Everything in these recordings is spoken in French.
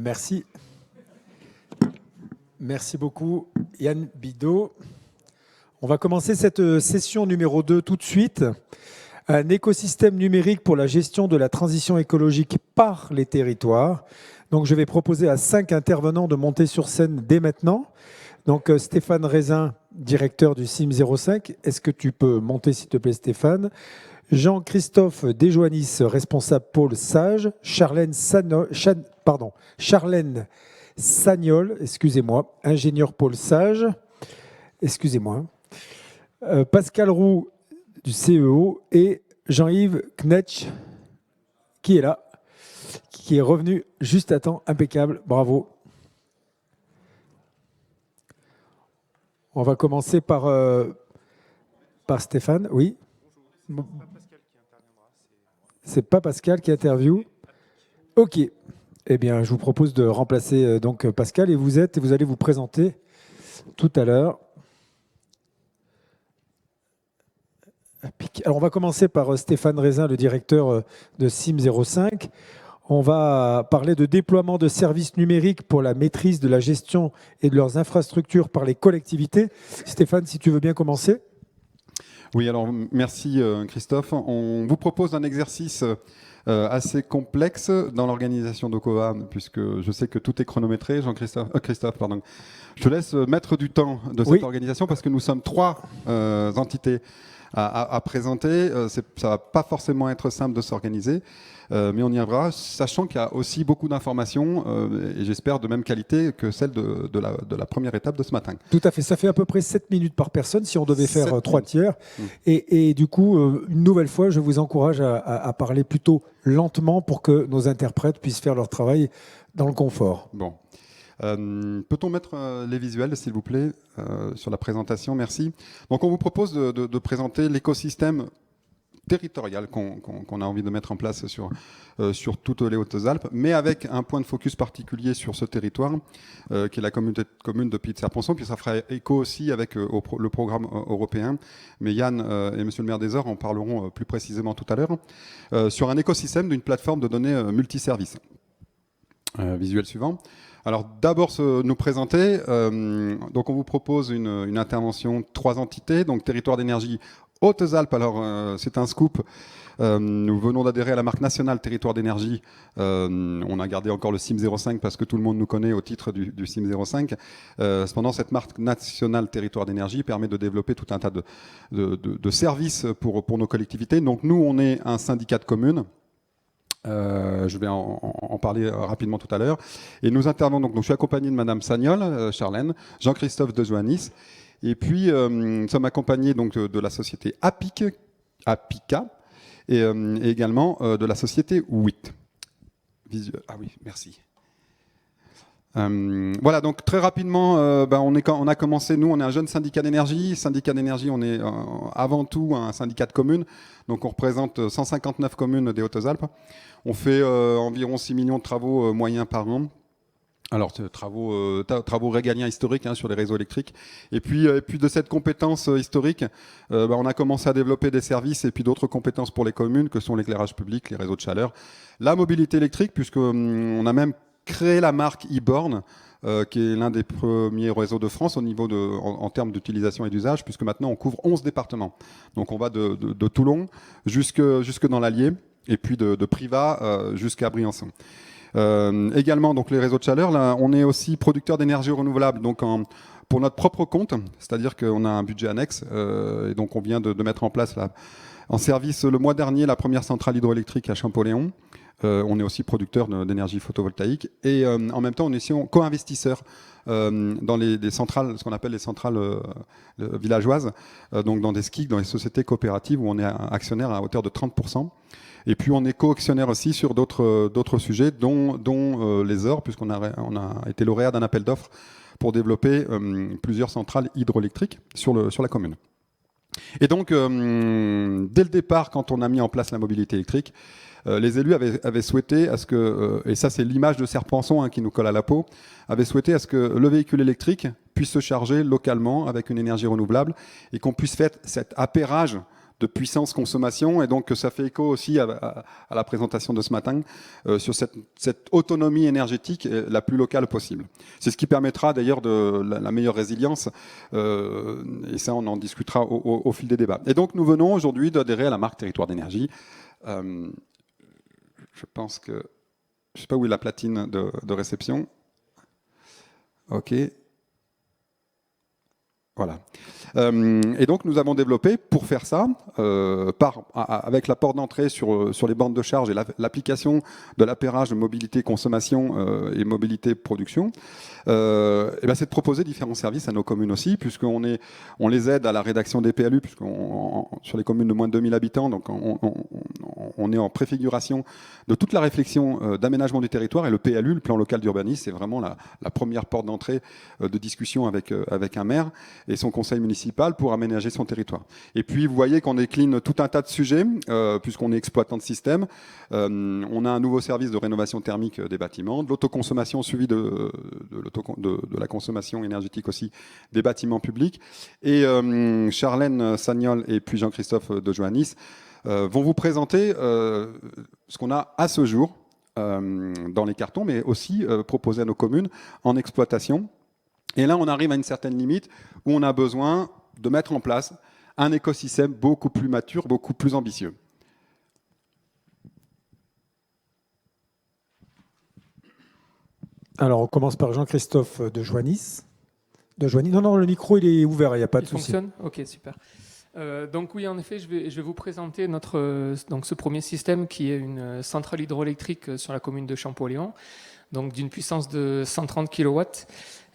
Merci. Merci beaucoup, Yann Bidot. On va commencer cette session numéro 2 tout de suite. Un écosystème numérique pour la gestion de la transition écologique par les territoires. Donc, je vais proposer à 5 intervenants de monter sur scène dès maintenant. Donc, Stéphane Raisin, directeur du CIM05. Est-ce que tu peux monter, s'il te plaît, Stéphane ? Jean-Christophe Desjoannis, responsable pôle SAGE. Charlène Sagnol, excusez-moi, ingénieur pôle SAGE. Excusez-moi. Pascal Roux du CEO et Jean-Yves Knetsch, qui est là, qui est revenu juste à temps, impeccable, bravo. On va commencer par Stéphane, oui. C'est pas Pascal qui interviewe. Ok. Eh bien, je vous propose de remplacer donc Pascal et vous allez vous présenter tout à l'heure. Alors, on va commencer par Stéphane Raisin, le directeur de CIM05. On va parler de déploiement de services numériques pour la maîtrise de la gestion et de leurs infrastructures par les collectivités. Stéphane, si tu veux bien commencer. Oui, alors merci Christophe. On vous propose un exercice assez complexe dans l'organisation d'Okova, puisque je sais que tout est chronométré. Christophe, pardon. Je te laisse mettre du temps de cette organisation parce que nous sommes 3 entités à présenter. Ça ne va pas forcément être simple de s'organiser, mais on y arrivera, sachant qu'il y a aussi beaucoup d'informations, et j'espère de même qualité que celle de la première étape de ce matin. Tout à fait, ça fait à peu près 7 minutes par personne si on devait faire 3 tiers. Et du coup, une nouvelle fois, je vous encourage à parler plutôt lentement pour que nos interprètes puissent faire leur travail dans le confort. Bon. Peut-on mettre les visuels, s'il vous plaît, sur la présentation? Merci. Donc, on vous propose de présenter l'écosystème territorial qu'on a envie de mettre en place sur toutes les Hautes-Alpes, mais avec un point de focus particulier sur ce territoire, qui est la communauté de communes de Piz-Serponçon, puis ça fera écho aussi avec le programme européen. Mais Yann et Monsieur le maire des Ors en parleront plus précisément tout à l'heure, sur un écosystème d'une plateforme de données multiservices. Visuel suivant. Alors d'abord nous présenter, donc on vous propose une intervention 3 entités, donc territoire d'énergie Hautes-Alpes. Alors c'est un scoop, nous venons d'adhérer à la marque nationale territoire d'énergie, on a gardé encore le CIM05 parce que tout le monde nous connaît au titre du CIM05. Cependant cette marque nationale territoire d'énergie permet de développer tout un tas de services pour nos collectivités. Donc nous on est un syndicat de communes. Je vais en parler rapidement tout à l'heure. Et nous intervenons, donc je suis accompagné de Madame Sagnol, Charlène, Jean-Christophe Desjoannis, et puis nous sommes accompagnés donc, de la société APICA, et également de la société WIT. Ah oui, merci. Voilà, donc très rapidement, on a commencé, nous on est un jeune syndicat d'énergie. Syndicat d'énergie, on est avant tout un syndicat de communes, donc on représente 159 communes des Hautes-Alpes. On fait environ 6 millions de travaux moyens par an. Alors travaux régaliens historiques sur les réseaux électriques. Et puis de cette compétence historique, on a commencé à développer des services et puis d'autres compétences pour les communes, que sont l'éclairage public, les réseaux de chaleur, la mobilité électrique, puisqu'on a même créé la marque e-Born, qui est l'un des premiers réseaux de France au niveau en termes d'utilisation et d'usage, puisque maintenant on couvre 11 départements. Donc on va de Toulon jusque dans l'Allier, et puis de Privas jusqu'à Briançon. Également, donc les réseaux de chaleur, là, on est aussi producteur d'énergie renouvelable, donc pour notre propre compte, c'est-à-dire qu'on a un budget annexe, et donc on vient de mettre en place en service le mois dernier la première centrale hydroélectrique à Champolléon. On est aussi producteur d'énergie photovoltaïque et en même temps on est aussi co-investisseur dans les centrales, ce qu'on appelle les centrales villageoises, donc dans des SCIC, dans les sociétés coopératives où on est actionnaire à hauteur de 30%. Et puis on est co-actionnaire aussi sur d'autres sujets, dont les Ors, puisqu'on a été lauréat d'un appel d'offres pour développer plusieurs centrales hydroélectriques sur la commune. Et donc, dès le départ, quand on a mis en place la mobilité électrique, les élus avaient souhaité à ce que, et ça c'est l'image de Serponçon qui nous colle à la peau, avaient souhaité à ce que le véhicule électrique puisse se charger localement avec une énergie renouvelable et qu'on puisse faire cet appairage puissance consommation, et donc ça fait écho aussi à la présentation de ce matin sur cette autonomie énergétique la plus locale possible. C'est ce qui permettra d'ailleurs de la meilleure résilience, et ça on en discutera au fil des débats. Et donc nous venons aujourd'hui d'adhérer à la marque Territoire d'énergie. Je pense que, je ne sais pas où est la platine de réception. Ok. Voilà. Et donc nous avons développé pour faire ça, avec la porte d'entrée sur les bornes de charge et l'application de l'appairage de mobilité consommation et mobilité production, et ben c'est de proposer différents services à nos communes aussi, puisqu'on les aide à la rédaction des PLU, sur les communes de moins de 2000 habitants, donc on est en préfiguration de toute la réflexion d'aménagement du territoire, et le PLU, le plan local d'urbanisme, c'est vraiment la première porte d'entrée de discussion avec un maire et son conseil municipal pour aménager son territoire. Et puis vous voyez qu'on décline tout un tas de sujets, puisqu'on est exploitant de système. On a un nouveau service de rénovation thermique des bâtiments, de l'autoconsommation suivi de la consommation énergétique aussi des bâtiments publics. Et Charlène Sagnol et puis Jean-Christophe de Joannis vont vous présenter ce qu'on a à ce jour dans les cartons, mais aussi proposé à nos communes en exploitation. Et là, on arrive à une certaine limite où on a besoin de mettre en place un écosystème beaucoup plus mature, beaucoup plus ambitieux. Alors, on commence par Jean-Christophe de Joannis. Non, le micro, il est ouvert, il n'y a pas de souci. Il fonctionne ? Ok, super. Donc oui, en effet, je vais vous présenter ce premier système qui est une centrale hydroélectrique sur la commune de Champollion, donc d'une puissance de 130 kW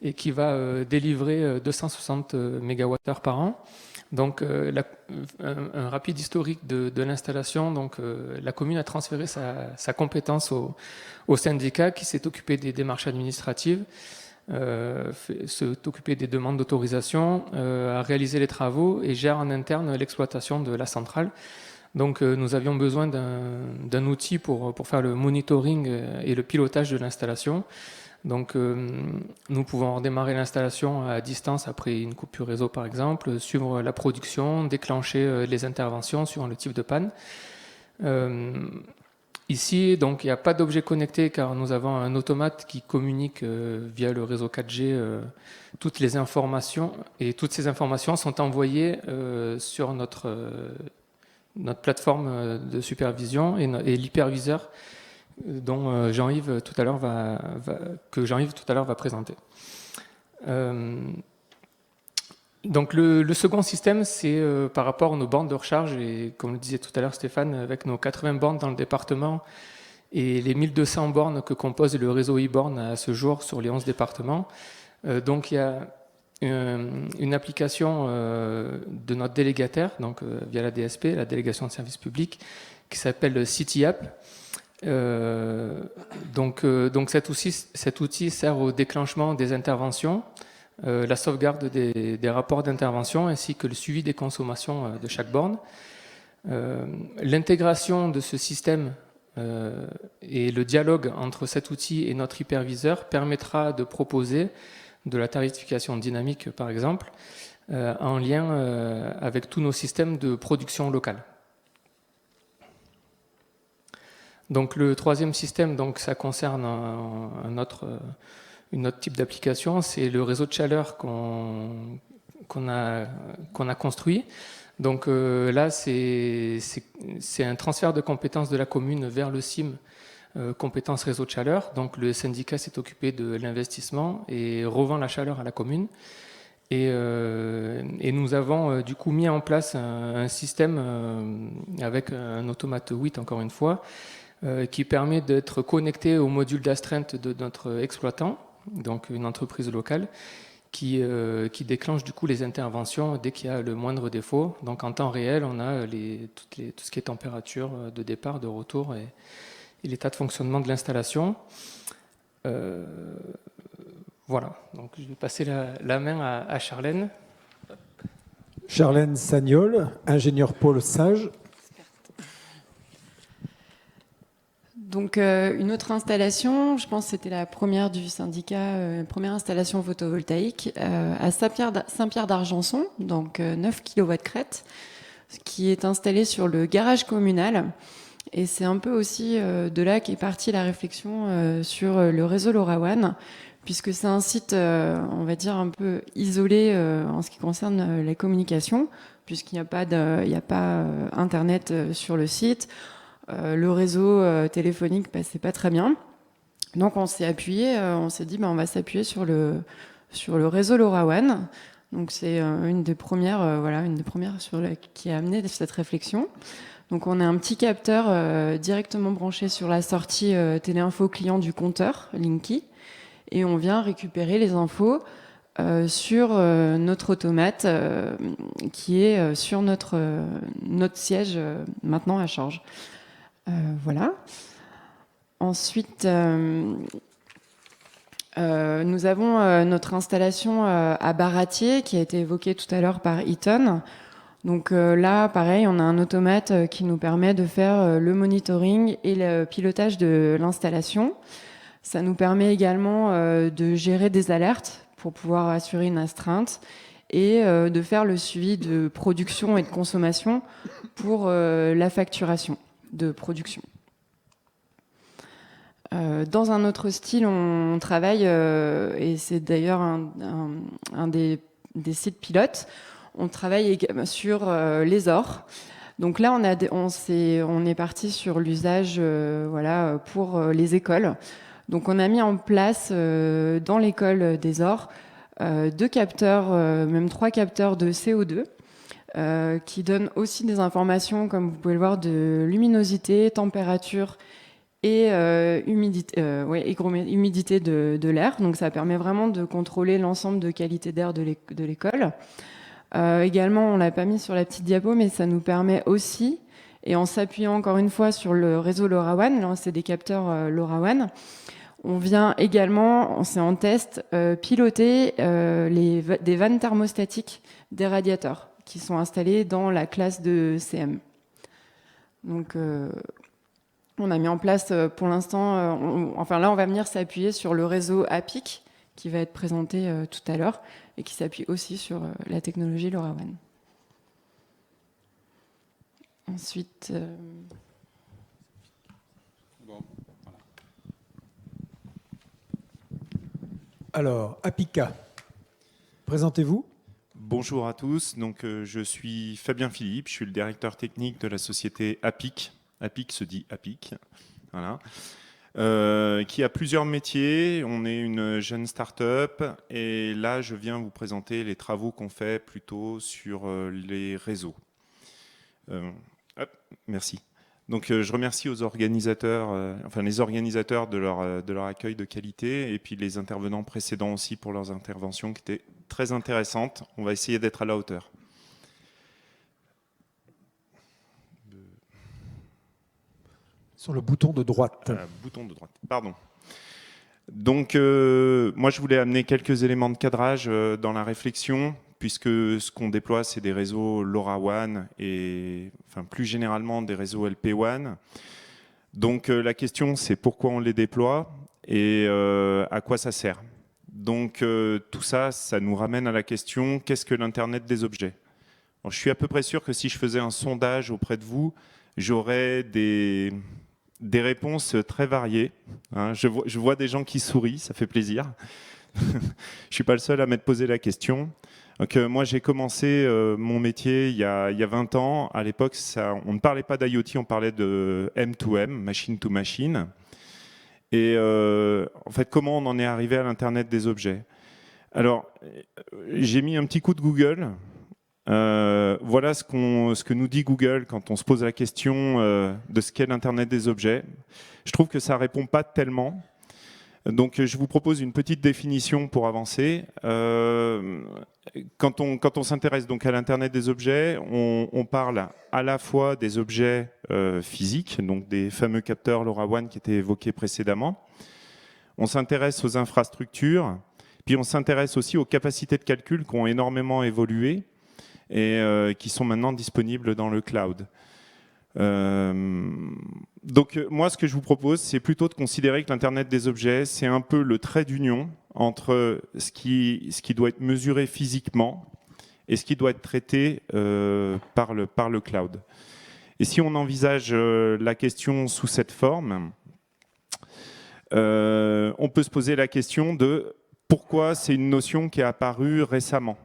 et qui va délivrer 260 MWh par an. Donc un rapide historique de l'installation. Donc la commune a transféré sa compétence au syndicat qui s'est occupé des démarches administratives, s'est occupé des demandes d'autorisation, a réalisé les travaux et gère en interne l'exploitation de la centrale. Donc nous avions besoin d'un outil pour faire le monitoring et le pilotage de l'installation. Donc nous pouvons redémarrer l'installation à distance après une coupure réseau par exemple, suivre la production, déclencher les interventions suivant le type de panne. Ici, donc, il n'y a pas d'objet connecté car nous avons un automate qui communique via le réseau 4G toutes les informations, et toutes ces informations sont envoyées sur notre plateforme de supervision et l'hyperviseur dont Jean-Yves tout à l'heure va présenter. Donc le second système, c'est par rapport à nos bornes de recharge, et comme le disait tout à l'heure Stéphane, avec nos 80 bornes dans le département et les 1200 bornes que compose le réseau e-borne à ce jour sur les 11 départements. Donc il y a une application de notre délégataire, donc via la DSP, la délégation de services publics, qui s'appelle CityApp. Donc cet outil sert au déclenchement des interventions, la sauvegarde des rapports d'intervention ainsi que le suivi des consommations de chaque borne. L'intégration de ce système et le dialogue entre cet outil et notre hyperviseur permettra de proposer de la tarification dynamique par exemple en lien avec tous nos systèmes de production locale. Donc le troisième système, donc, ça concerne un autre type d'application, c'est le réseau de chaleur qu'on a construit. Donc là, c'est un transfert de compétences de la commune vers le CIM, compétences réseau de chaleur. Donc le syndicat s'est occupé de l'investissement et revend la chaleur à la commune. Et nous avons du coup mis en place un système avec un automate 8, encore une fois, qui permet d'être connecté au module d'astreinte de notre exploitant, donc une entreprise locale, qui déclenche du coup les interventions dès qu'il y a le moindre défaut. Donc en temps réel, on a tout ce qui est température de départ, de retour et l'état de fonctionnement de l'installation. Voilà, donc je vais passer la main à Charlène. Charlène Sagnol, ingénieur Paul Sage. Donc une autre installation, je pense que c'était la première du syndicat, première installation photovoltaïque à Saint-Pierre d'Argenson, donc 9 kW crête, qui est installé sur le garage communal. Et c'est un peu aussi de là qu'est partie la réflexion sur le réseau LoRaWAN, puisque c'est un site, on va dire, un peu isolé en ce qui concerne la communication, puisqu'il n'y a pas, Internet sur le site. Le réseau téléphonique passait pas très bien. Donc on s'est appuyé, on s'est dit on va s'appuyer sur le réseau LoRaWAN. Donc c'est une des premières qui a amené cette réflexion. Donc on a un petit capteur directement branché sur la sortie téléinfo client du compteur Linky, et on vient récupérer les infos sur notre automate qui est sur notre siège maintenant à charge. Voilà. Ensuite, nous avons notre installation à Baratier qui a été évoquée tout à l'heure par Eaton. Donc là, pareil, on a un automate qui nous permet de faire le monitoring et le pilotage de l'installation. Ça nous permet également de gérer des alertes pour pouvoir assurer une astreinte et de faire le suivi de production et de consommation pour la facturation de production. Dans un autre style, on travaille, et c'est d'ailleurs un des sites pilotes, on travaille sur les ors. Donc là, on est parti sur l'usage pour les écoles. Donc on a mis en place dans l'école des ors 2 capteurs, même 3 capteurs de CO2 qui donnent aussi des informations, comme vous pouvez le voir, de luminosité, température et humidité de l'air. Donc ça permet vraiment de contrôler l'ensemble de qualité d'air de l'école. Également, on ne l'a pas mis sur la petite diapo, mais ça nous permet aussi, et en s'appuyant encore une fois sur le réseau LoRaWAN, là c'est des capteurs LoRaWAN, on vient également, c'est en test, piloter des vannes thermostatiques des radiateurs qui sont installés dans la classe de CM. Donc on a mis en place pour l'instant, là on va venir s'appuyer sur le réseau APIC qui va être présenté tout à l'heure et qui s'appuie aussi sur la technologie LoRaWAN. Ensuite... Alors, APICA, présentez-vous. Bonjour à tous, donc, je suis Fabien Philippe, je suis le directeur technique de la société APIC. APIC se dit APIC, voilà. Qui a plusieurs métiers. On est une jeune start-up et là, je viens vous présenter les travaux qu'on fait plutôt sur les réseaux. Merci. Donc, je remercie aux organisateurs, les organisateurs de leur accueil de qualité et puis les intervenants précédents aussi pour leurs interventions qui étaient très intéressantes. On va essayer d'être à la hauteur. Sur le bouton de droite. Bouton de droite, pardon. Donc, moi, je voulais amener quelques éléments de cadrage dans la réflexion, puisque ce qu'on déploie, c'est des réseaux LoRaWAN et plus généralement des réseaux LPWAN. Donc, la question, c'est pourquoi on les déploie et à quoi ça sert. Donc, tout ça, ça nous ramène à la question, qu'est-ce que l'Internet des objets ? Alors, je suis à peu près sûr que si je faisais un sondage auprès de vous, j'aurais des réponses très variées. Je vois des gens qui sourient, ça fait plaisir. Je ne suis pas le seul à m'être posé la question. Donc, moi, j'ai commencé mon métier il y a 20 ans. À l'époque, on ne parlait pas d'IoT, on parlait de M2M, machine to machine. Et en fait, comment on en est arrivé à l'Internet des objets ? Alors, j'ai mis un petit coup de Google. Voilà ce que nous dit Google quand on se pose la question de ce qu'est l'Internet des objets. Je trouve que ça ne répond pas tellement. Donc, je vous propose une petite définition pour avancer. Quand on s'intéresse donc à l'Internet des objets, on parle à la fois des objets physiques, donc des fameux capteurs LoRaWAN qui étaient évoqués précédemment. On s'intéresse aux infrastructures, puis on s'intéresse aussi aux capacités de calcul qui ont énormément évolué et qui sont maintenant disponibles dans le cloud. Donc moi, ce que je vous propose, c'est plutôt de considérer que l'Internet des objets, c'est un peu le trait d'union entre ce qui doit être mesuré physiquement et ce qui doit être traité par le cloud. Et si on envisage la question sous cette forme, on peut se poser la question de pourquoi c'est une notion qui est apparue récemment.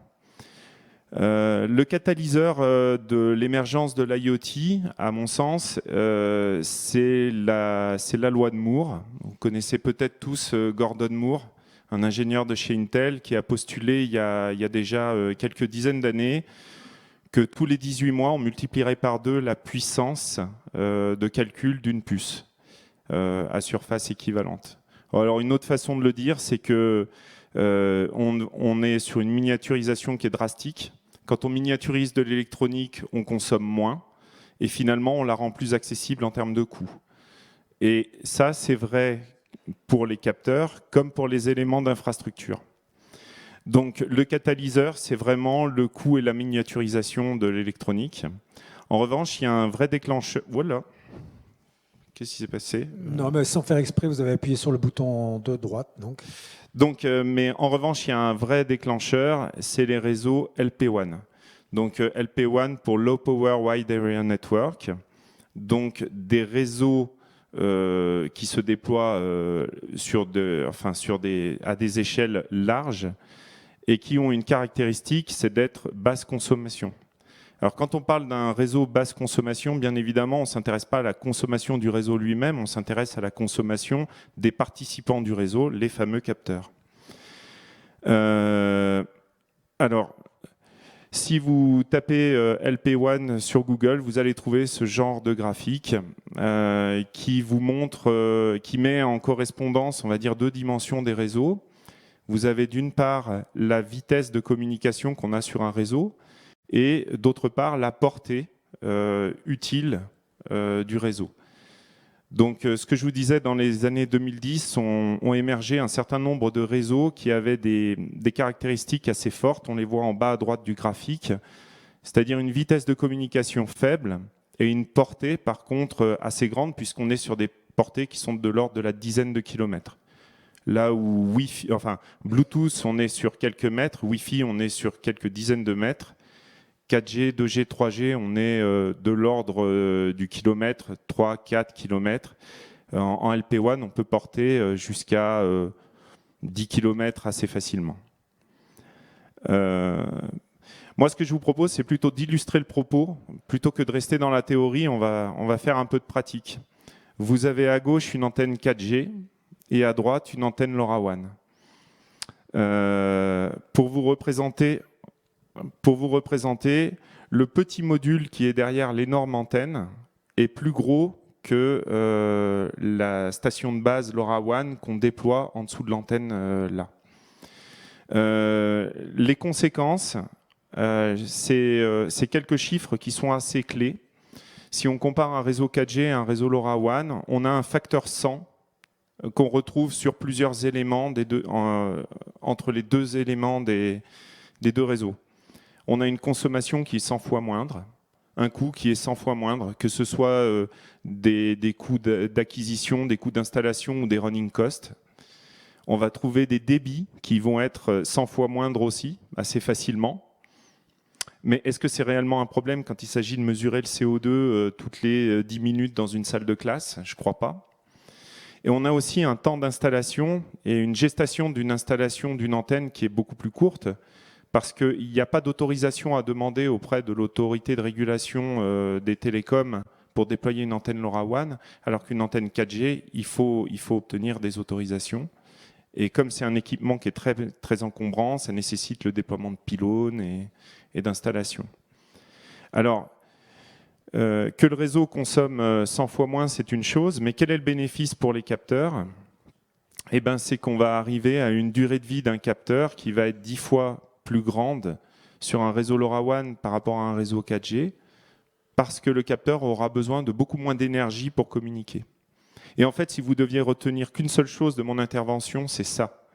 Le catalyseur de l'émergence de l'IoT, à mon sens, c'est la loi de Moore. Vous connaissez peut-être tous Gordon Moore, un ingénieur de chez Intel qui a postulé il y a déjà quelques dizaines d'années que tous les 18 mois, on multiplierait par 2 la puissance de calcul d'une puce à surface équivalente. Alors une autre façon de le dire, c'est que on est sur une miniaturisation qui est drastique. Quand on miniaturise de l'électronique, on consomme moins et finalement, on la rend plus accessible en termes de coût. Et ça, c'est vrai pour les capteurs comme pour les éléments d'infrastructure. Donc le catalyseur, c'est vraiment le coût et la miniaturisation de l'électronique. En revanche, il y a un vrai déclencheur. Voilà. Qu'est-ce qui s'est passé? Non, mais sans faire exprès, vous avez appuyé sur le bouton de droite. Donc, mais en revanche, il y a un vrai déclencheur, c'est les réseaux LPWAN. Donc LPWAN pour Low Power Wide Area Network. Donc des réseaux qui se déploient à des échelles larges et qui ont une caractéristique, c'est d'être basse consommation. Alors quand on parle d'un réseau basse consommation, bien évidemment, on ne s'intéresse pas à la consommation du réseau lui-même, on s'intéresse à la consommation des participants du réseau, les fameux capteurs. Alors, si vous tapez LPWAN sur Google, vous allez trouver ce genre de graphique qui vous montre, qui met en correspondance, on va dire, 2 dimensions des réseaux. Vous avez d'une part la vitesse de communication qu'on a sur un réseau et d'autre part la portée utile du réseau. Donc ce que je vous disais, dans les années 2010, ont émergé un certain nombre de réseaux qui avaient des caractéristiques assez fortes. On les voit en bas à droite du graphique, c'est-à-dire une vitesse de communication faible et une portée par contre assez grande puisqu'on est sur des portées qui sont de l'ordre de la dizaine de kilomètres. Là où Bluetooth, on est sur quelques mètres, Wi-Fi, on est sur quelques dizaines de mètres. 4G, 2G, 3G, on est de l'ordre du kilomètre, 3, 4 kilomètres. En LPWAN, on peut porter jusqu'à 10 kilomètres assez facilement. Moi, ce que je vous propose, c'est plutôt d'illustrer le propos. Plutôt que de rester dans la théorie, on va faire un peu de pratique. Vous avez à gauche une antenne 4G et à droite une antenne LoRaWAN. Pour vous représenter, le petit module qui est derrière l'énorme antenne est plus gros que la station de base LoRaWAN qu'on déploie en dessous de l'antenne là. Les conséquences, c'est quelques chiffres qui sont assez clés. Si on compare un réseau 4G à un réseau LoRaWAN, on a un facteur 100 qu'on retrouve sur plusieurs éléments entre les deux éléments des 2 réseaux. On a une consommation qui est 100 fois moindre, un coût qui est 100 fois moindre, que ce soit des coûts d'acquisition, des coûts d'installation ou des running costs. On va trouver des débits qui vont être 100 fois moindres aussi, assez facilement. Mais est-ce que c'est réellement un problème quand il s'agit de mesurer le CO2 toutes les 10 minutes dans une salle de classe? Je ne crois pas. Et on a aussi un temps d'installation et une gestation d'une installation d'une antenne qui est beaucoup plus courte parce qu'il n'y a pas d'autorisation à demander auprès de l'autorité de régulation des télécoms pour déployer une antenne LoRaWAN, alors qu'une antenne 4G, il faut obtenir des autorisations. Et comme c'est un équipement qui est très, très encombrant, ça nécessite le déploiement de pylônes et d'installations. Alors, que le réseau consomme 100 fois moins, c'est une chose, mais quel est le bénéfice pour les capteurs? Eh ben, c'est qu'on va arriver à une durée de vie d'un capteur qui va être 10 fois plus grande sur un réseau LoRaWAN par rapport à un réseau 4G, parce que le capteur aura besoin de beaucoup moins d'énergie pour communiquer. Et en fait, si vous deviez retenir qu'une seule chose de mon intervention, c'est ça.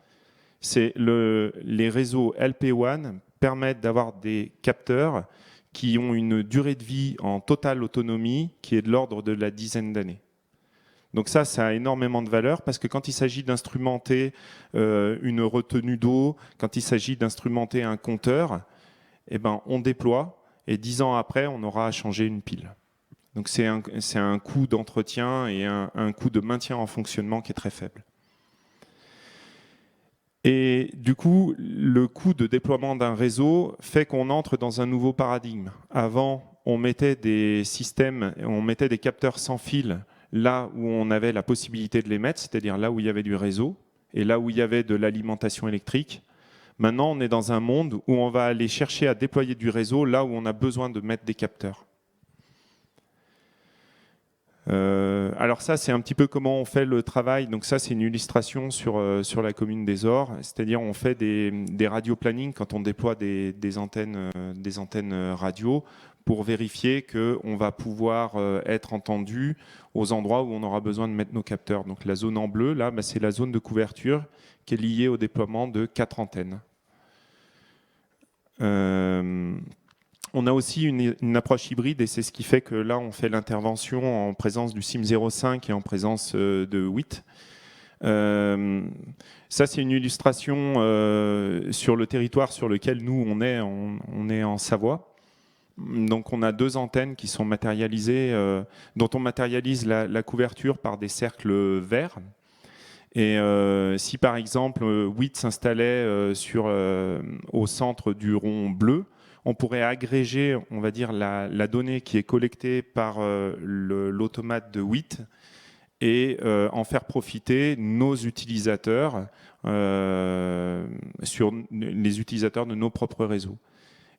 C'est les réseaux LPWAN permettent d'avoir des capteurs qui ont une durée de vie en totale autonomie qui est de l'ordre de la dizaine d'années. Donc ça a énormément de valeur parce que quand il s'agit d'instrumenter une retenue d'eau, quand il s'agit d'instrumenter un compteur, eh ben, on déploie et 10 ans après, on aura à changer une pile. Donc c'est un coût d'entretien et un coût de maintien en fonctionnement qui est très faible. Et du coup, le coût de déploiement d'un réseau fait qu'on entre dans un nouveau paradigme. Avant, on mettait des systèmes, on mettait des capteurs sans fil là où on avait la possibilité de les mettre, c'est-à-dire là où il y avait du réseau et là où il y avait de l'alimentation électrique. Maintenant, on est dans un monde où on va aller chercher à déployer du réseau là où on a besoin de mettre des capteurs. Alors ça, c'est un petit peu comment on fait le travail. Donc ça, c'est une illustration sur la commune des Ors. C'est-à-dire on fait des radio-planning quand on déploie des antennes radio pour vérifier qu'on va pouvoir être entendu aux endroits où on aura besoin de mettre nos capteurs. Donc la zone en bleu, là, bah, c'est la zone de couverture qui est liée au déploiement de 4 antennes. On a aussi une approche hybride et c'est ce qui fait que là, on fait l'intervention en présence du SIM05 et en présence de WIT. Ça, c'est une illustration sur le territoire sur lequel nous, on est en Savoie. Donc, on a 2 antennes qui sont matérialisées, dont on matérialise la couverture par des cercles verts. Et si, par exemple, WIT s'installait au centre du rond bleu, on pourrait agréger, on va dire, la donnée qui est collectée par l'automate de WIT et en faire profiter nos utilisateurs sur les utilisateurs de nos propres réseaux.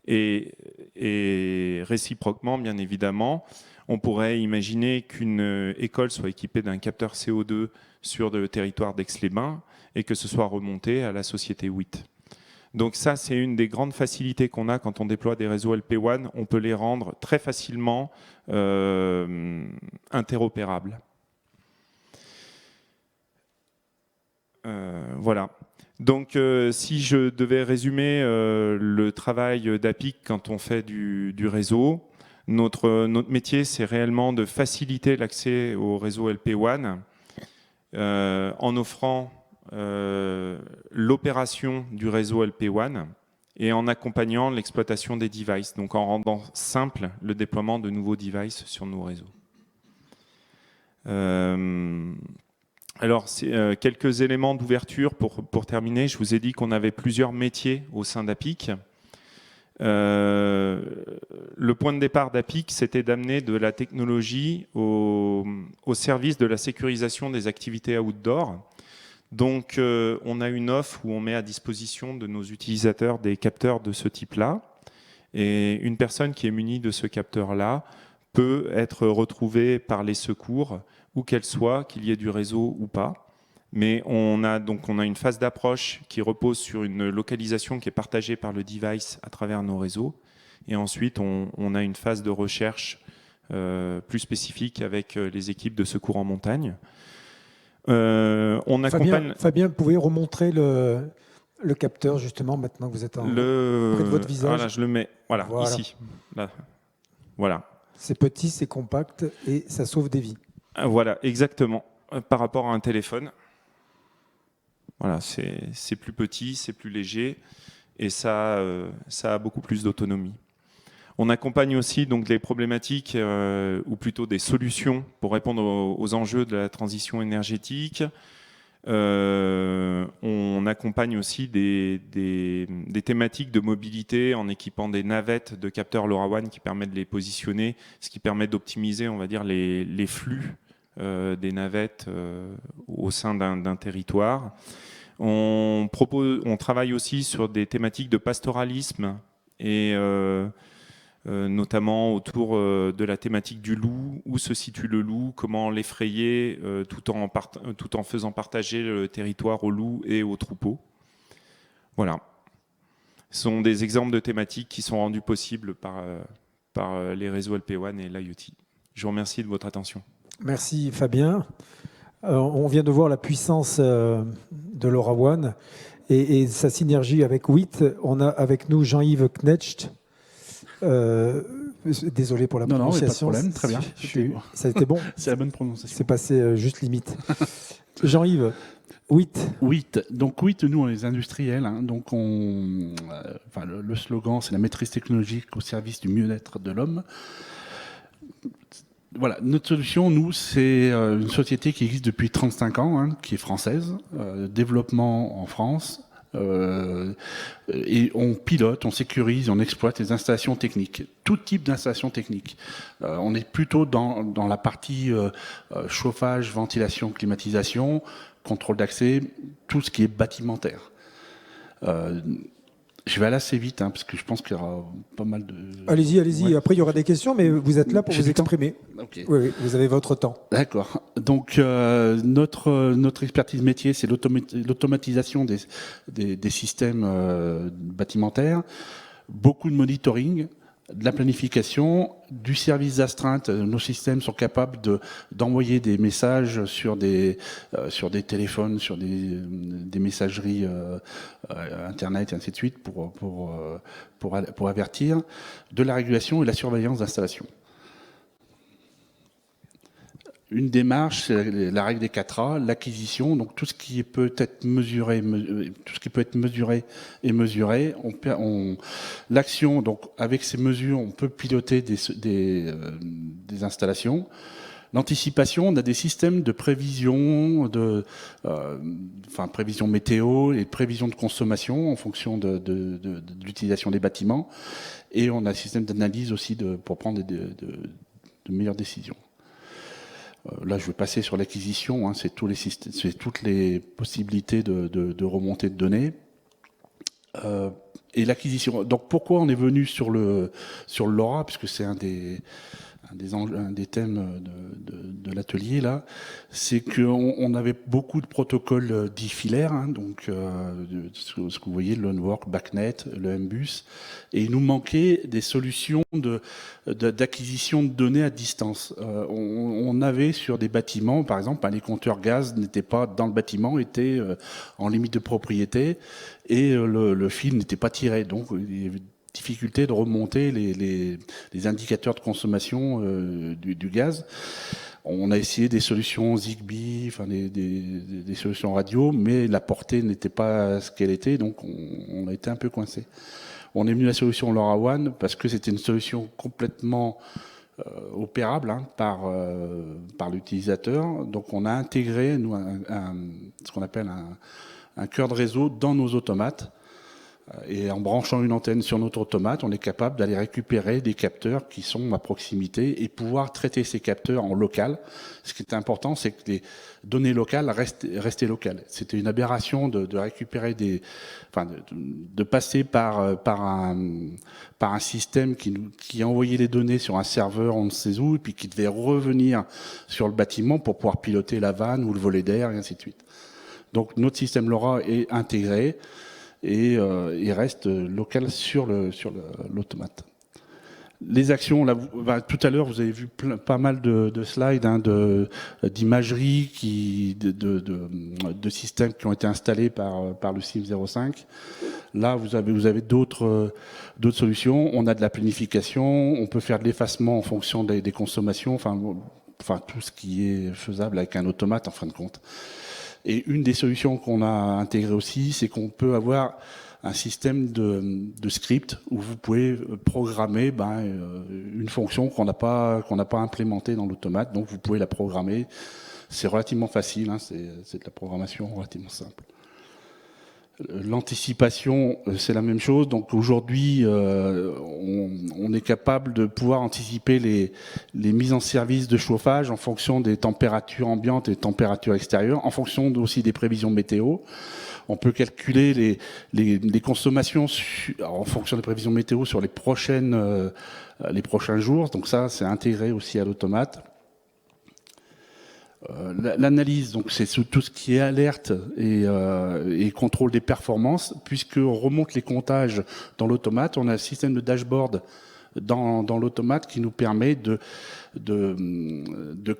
Et réciproquement, bien évidemment, on pourrait imaginer qu'une école soit équipée d'un capteur CO2 sur le territoire d'Aix-les-Bains et que ce soit remonté à la société WIT. Donc ça, c'est une des grandes facilités qu'on a quand on déploie des réseaux LPWAN. On peut les rendre très facilement interopérables. Voilà. Donc si je devais résumer le travail d'APIC quand on fait du réseau, notre métier, c'est réellement de faciliter l'accès au réseau LPWAN en offrant l'opération du réseau LPWAN et en accompagnant l'exploitation des devices, donc en rendant simple le déploiement de nouveaux devices sur nos réseaux. Alors, quelques éléments d'ouverture pour terminer. Je vous ai dit qu'on avait plusieurs métiers au sein d'APIC. Le point de départ d'APIC, c'était d'amener de la technologie au service de la sécurisation des activités outdoor. Donc, on a une offre où on met à disposition de nos utilisateurs des capteurs de ce type-là. Et une personne qui est munie de ce capteur-là peut être retrouvée par les secours, où qu'elle soit, qu'il y ait du réseau ou pas. Mais on a une phase d'approche qui repose sur une localisation qui est partagée par le device à travers nos réseaux. Et ensuite, on a une phase de recherche plus spécifique avec les équipes de secours en montagne. Fabien, vous pouvez remontrer le capteur justement maintenant que vous êtes près de votre visage. Voilà, je le mets voilà. Ici. Là. Voilà. C'est petit, c'est compact et ça sauve des vies. Voilà, exactement. Par rapport à un téléphone, voilà, c'est plus petit, c'est plus léger et ça a beaucoup plus d'autonomie. On accompagne aussi donc les problématiques ou plutôt des solutions pour répondre aux enjeux de la transition énergétique. On accompagne aussi des thématiques de mobilité en équipant des navettes de capteurs LoRaWAN qui permettent de les positionner, ce qui permet d'optimiser, on va dire, les flux des navettes au sein d'un territoire. On travaille aussi sur des thématiques de pastoralisme et notamment autour de la thématique du loup, où se situe le loup, comment l'effrayer tout en faisant partager le territoire aux loups et aux troupeaux. Voilà. Ce sont des exemples de thématiques qui sont rendues possibles par les réseaux LPWAN et l'IoT. Je vous remercie de votre attention. Merci Fabien. On vient de voir la puissance de LoRaWAN et sa synergie avec WIT. On a avec nous Jean-Yves Knecht, Désolé pour la Non, pas de prononciation. problème, très bien. Ça a été bon. C'est la bonne prononciation. C'est passé juste limite. Jean-Yves, 8. 8. Donc 8, nous, on est les industriels. Hein. Donc le slogan, c'est la maîtrise technologique au service du mieux-être de l'homme. Voilà, notre solution, nous, c'est une société qui existe depuis 35 ans, hein, qui est française, développement en France. Et on pilote, on sécurise, on exploite les installations techniques, tout type d'installations techniques. On est plutôt dans la partie chauffage, ventilation, climatisation, contrôle d'accès, tout ce qui est bâtimentaire. Je vais aller assez vite, hein, parce que je pense qu'il y aura pas mal de... Allez-y. Ouais. Après, il y aura des questions, mais vous êtes là pour J'ai vous du temps. exprimer. Okay. Oui, vous avez votre temps. D'accord. Donc notre expertise métier, c'est l'automatisation des systèmes bâtimentaires, beaucoup de monitoring, de la planification, du service d'astreinte. Nos systèmes sont capables d'envoyer des messages sur des téléphones, sur des messageries internet et ainsi de suite pour avertir de la régulation et la surveillance d'installation. Une démarche, c'est la règle des 4A, l'acquisition, donc tout ce qui peut être mesuré, et mesuré. L'action, donc avec ces mesures, on peut piloter des installations. L'anticipation, on a des systèmes de prévision, prévision météo et prévision de consommation en fonction de l'utilisation des bâtiments. Et on a un système d'analyse aussi pour prendre de meilleures décisions. Là, je vais passer sur l'acquisition. Hein, c'est toutes les possibilités de remontée de données. Et l'acquisition. Donc, pourquoi on est venu sur le LoRa, puisque c'est un des thèmes de l'atelier là, c'est qu'on avait beaucoup de protocoles dits filaires, hein, donc ce que vous voyez, le LoanWork, BACnet, le MBus, et il nous manquait des solutions d'acquisition de données à distance. On avait sur des bâtiments, par exemple, les compteurs gaz n'étaient pas dans le bâtiment, étaient en limite de propriété, et le fil n'était pas tiré, donc il y avait difficulté de remonter les indicateurs de consommation du gaz. On a essayé des solutions Zigbee, des solutions radio, mais la portée n'était pas ce qu'elle était, donc on a été un peu coincé. On est venu à la solution LoRaWAN parce que c'était une solution complètement opérable, hein, par l'utilisateur. Donc on a intégré nous, ce qu'on appelle un cœur de réseau dans nos automates. Et en branchant une antenne sur notre automate, on est capable d'aller récupérer des capteurs qui sont à proximité et pouvoir traiter ces capteurs en local. Ce qui est important, c'est que les données locales restent locales. C'était une aberration de récupérer de passer par un système qui envoyait les données sur un serveur on ne sait où, et puis qui devait revenir sur le bâtiment pour pouvoir piloter la vanne ou le volet d'air, et ainsi de suite. Donc notre système LoRa est intégré et il reste local sur l'automate. Les actions, là, tout à l'heure, vous avez vu pas mal de slides, hein, d'imagerie, de systèmes qui ont été installés par le CIM 05. Là, vous avez d'autres solutions. On a de la planification, on peut faire de l'effacement en fonction des consommations, enfin tout ce qui est faisable avec un automate en fin de compte. Et une des solutions qu'on a intégrées aussi, c'est qu'on peut avoir un système de script où vous pouvez programmer une fonction qu'on n'a pas implémentée dans l'automate. Donc vous pouvez la programmer. C'est relativement facile, hein, c'est de la programmation relativement simple. L'anticipation, c'est la même chose. Donc aujourd'hui, on est capable de pouvoir anticiper les mises en service de chauffage en fonction des températures ambiantes et des températures extérieures, en fonction aussi des prévisions météo. On peut calculer les consommations en fonction des prévisions météo sur les prochains jours. Donc ça, c'est intégré aussi à l'automate. L'analyse, donc c'est tout ce qui est alerte et contrôle des performances, puisqu'on remonte les comptages dans l'automate. On a un système de dashboard dans l'automate qui nous permet de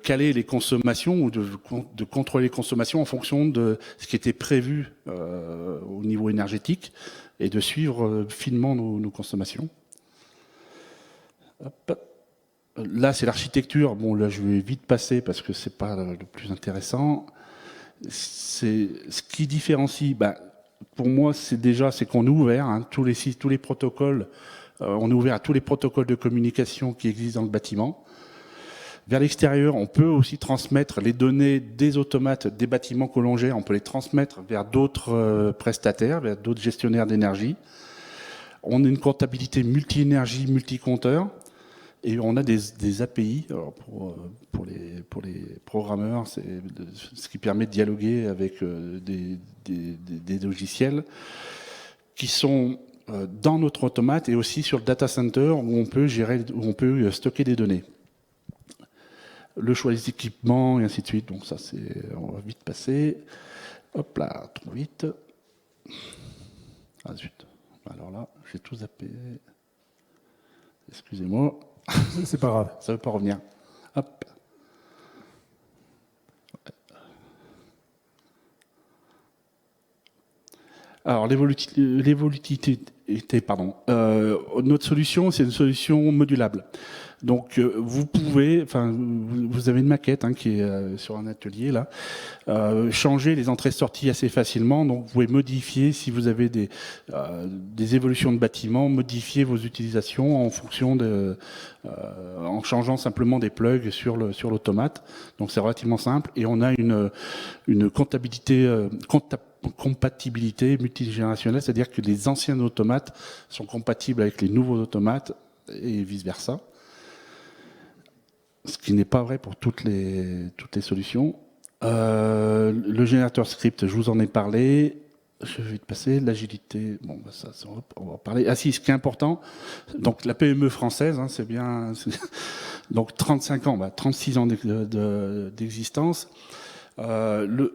caler les consommations ou de contrôler les consommations en fonction de ce qui était prévu au niveau énergétique et de suivre finement nos consommations. Hop. Là, c'est l'architecture. Bon, là, je vais vite passer parce que c'est pas le plus intéressant. C'est ce qui différencie. Pour moi, c'est qu'on est ouvert. Hein, tous les protocoles. On est ouvert à tous les protocoles de communication qui existent dans le bâtiment. Vers l'extérieur, on peut aussi transmettre les données des automates des bâtiments que l'on gère. On peut les transmettre vers d'autres prestataires, vers d'autres gestionnaires d'énergie. On a une comptabilité multi-énergie, multi-compteur. Et on a des API alors pour les programmeurs, c'est ce qui permet de dialoguer avec des logiciels qui sont dans notre automate et aussi sur le data center où on peut stocker des données. Le choix des équipements et ainsi de suite. Donc ça, on va vite passer. Hop là, trop vite. Ah zut. Alors là, j'ai tout zappé. Excusez-moi. C'est pas grave. Ça ne veut pas revenir. Hop. Alors, l'évolutivité, notre solution, c'est une solution modulable. Donc, vous avez une maquette qui est sur un atelier là, changer les entrées-sorties assez facilement. Donc, vous pouvez modifier si vous avez des évolutions de bâtiments, modifier vos utilisations en fonction en changeant simplement des plugs sur l'automate. Donc, c'est relativement simple et on a une compatibilité multigénérationnelle, c'est-à-dire que les anciens automates sont compatibles avec les nouveaux automates et vice-versa. Ce qui n'est pas vrai pour toutes les solutions. Le générateur script, je vous en ai parlé. Je vais passer. L'agilité, bon, ça, on va en parler. Ah si, ce qui est important, donc la PME française, c'est bien. Donc 35 ans, 36 ans d'existence. Le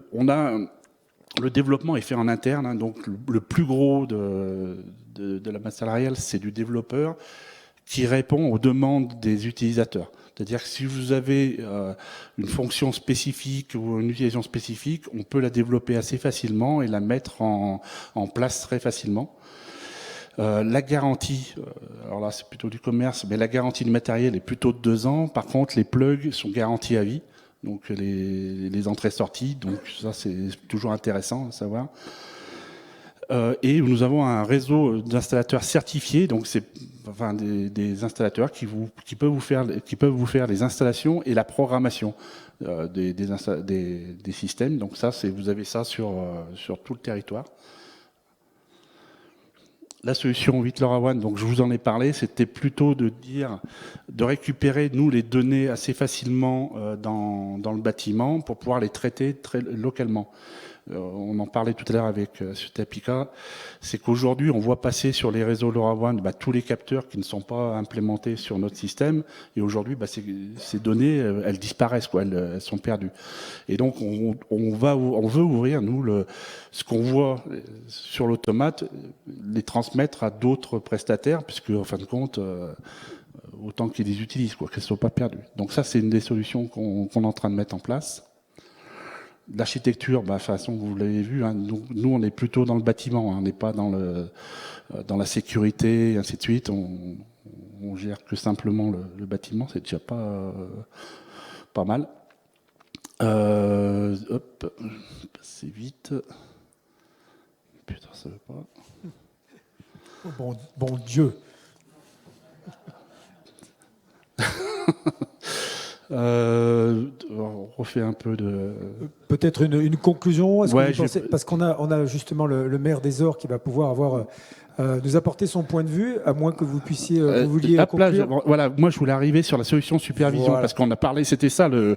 développement est fait en interne, donc le plus gros de la masse salariale, c'est du développeur qui répond aux demandes des utilisateurs. C'est-à-dire que si vous avez une fonction spécifique ou une utilisation spécifique, on peut la développer assez facilement et la mettre en place très facilement. La garantie, alors là c'est plutôt du commerce, mais la garantie du matériel est plutôt de 2 ans. Par contre, les plugs sont garantis à vie. Donc les entrées-sorties, donc ça c'est toujours intéressant à savoir. Et nous avons un réseau d'installateurs certifiés, donc c'est des installateurs qui peuvent vous faire les installations et la programmation des systèmes. Donc ça, vous avez ça sur tout le territoire. La solution 8 LoRaWAN, donc je vous en ai parlé, c'était plutôt de récupérer nous les données assez facilement dans le bâtiment pour pouvoir les traiter très localement. On en parlait tout à l'heure avec Tapika, c'est qu'aujourd'hui on voit passer sur les réseaux LoRaWAN tous les capteurs qui ne sont pas implémentés sur notre système, et aujourd'hui ces données elles disparaissent, elles sont perdues. Et donc on veut ouvrir nous ce qu'on voit sur l'automate, les transmettre à d'autres prestataires, puisque en fin de compte autant qu'ils les utilisent, qu'elles ne soient pas perdues. Donc ça c'est une des solutions qu'on est en train de mettre en place. L'architecture, de toute façon, vous l'avez vu, nous on est plutôt dans le bâtiment, on n'est pas dans la sécurité et ainsi de suite. On gère que simplement le bâtiment, c'est déjà pas mal. Hop, passer vite. Putain, ça veut pas. Bon Dieu. On refait un peu de... Peut-être une conclusion, ouais, parce qu'on a justement le maire des Ors qui va pouvoir nous apporter son point de vue, à moins que vous puissiez vous vouliez conclure. Voilà, moi je voulais arriver sur la solution supervision, voilà. Parce qu'on a parlé, c'était ça, je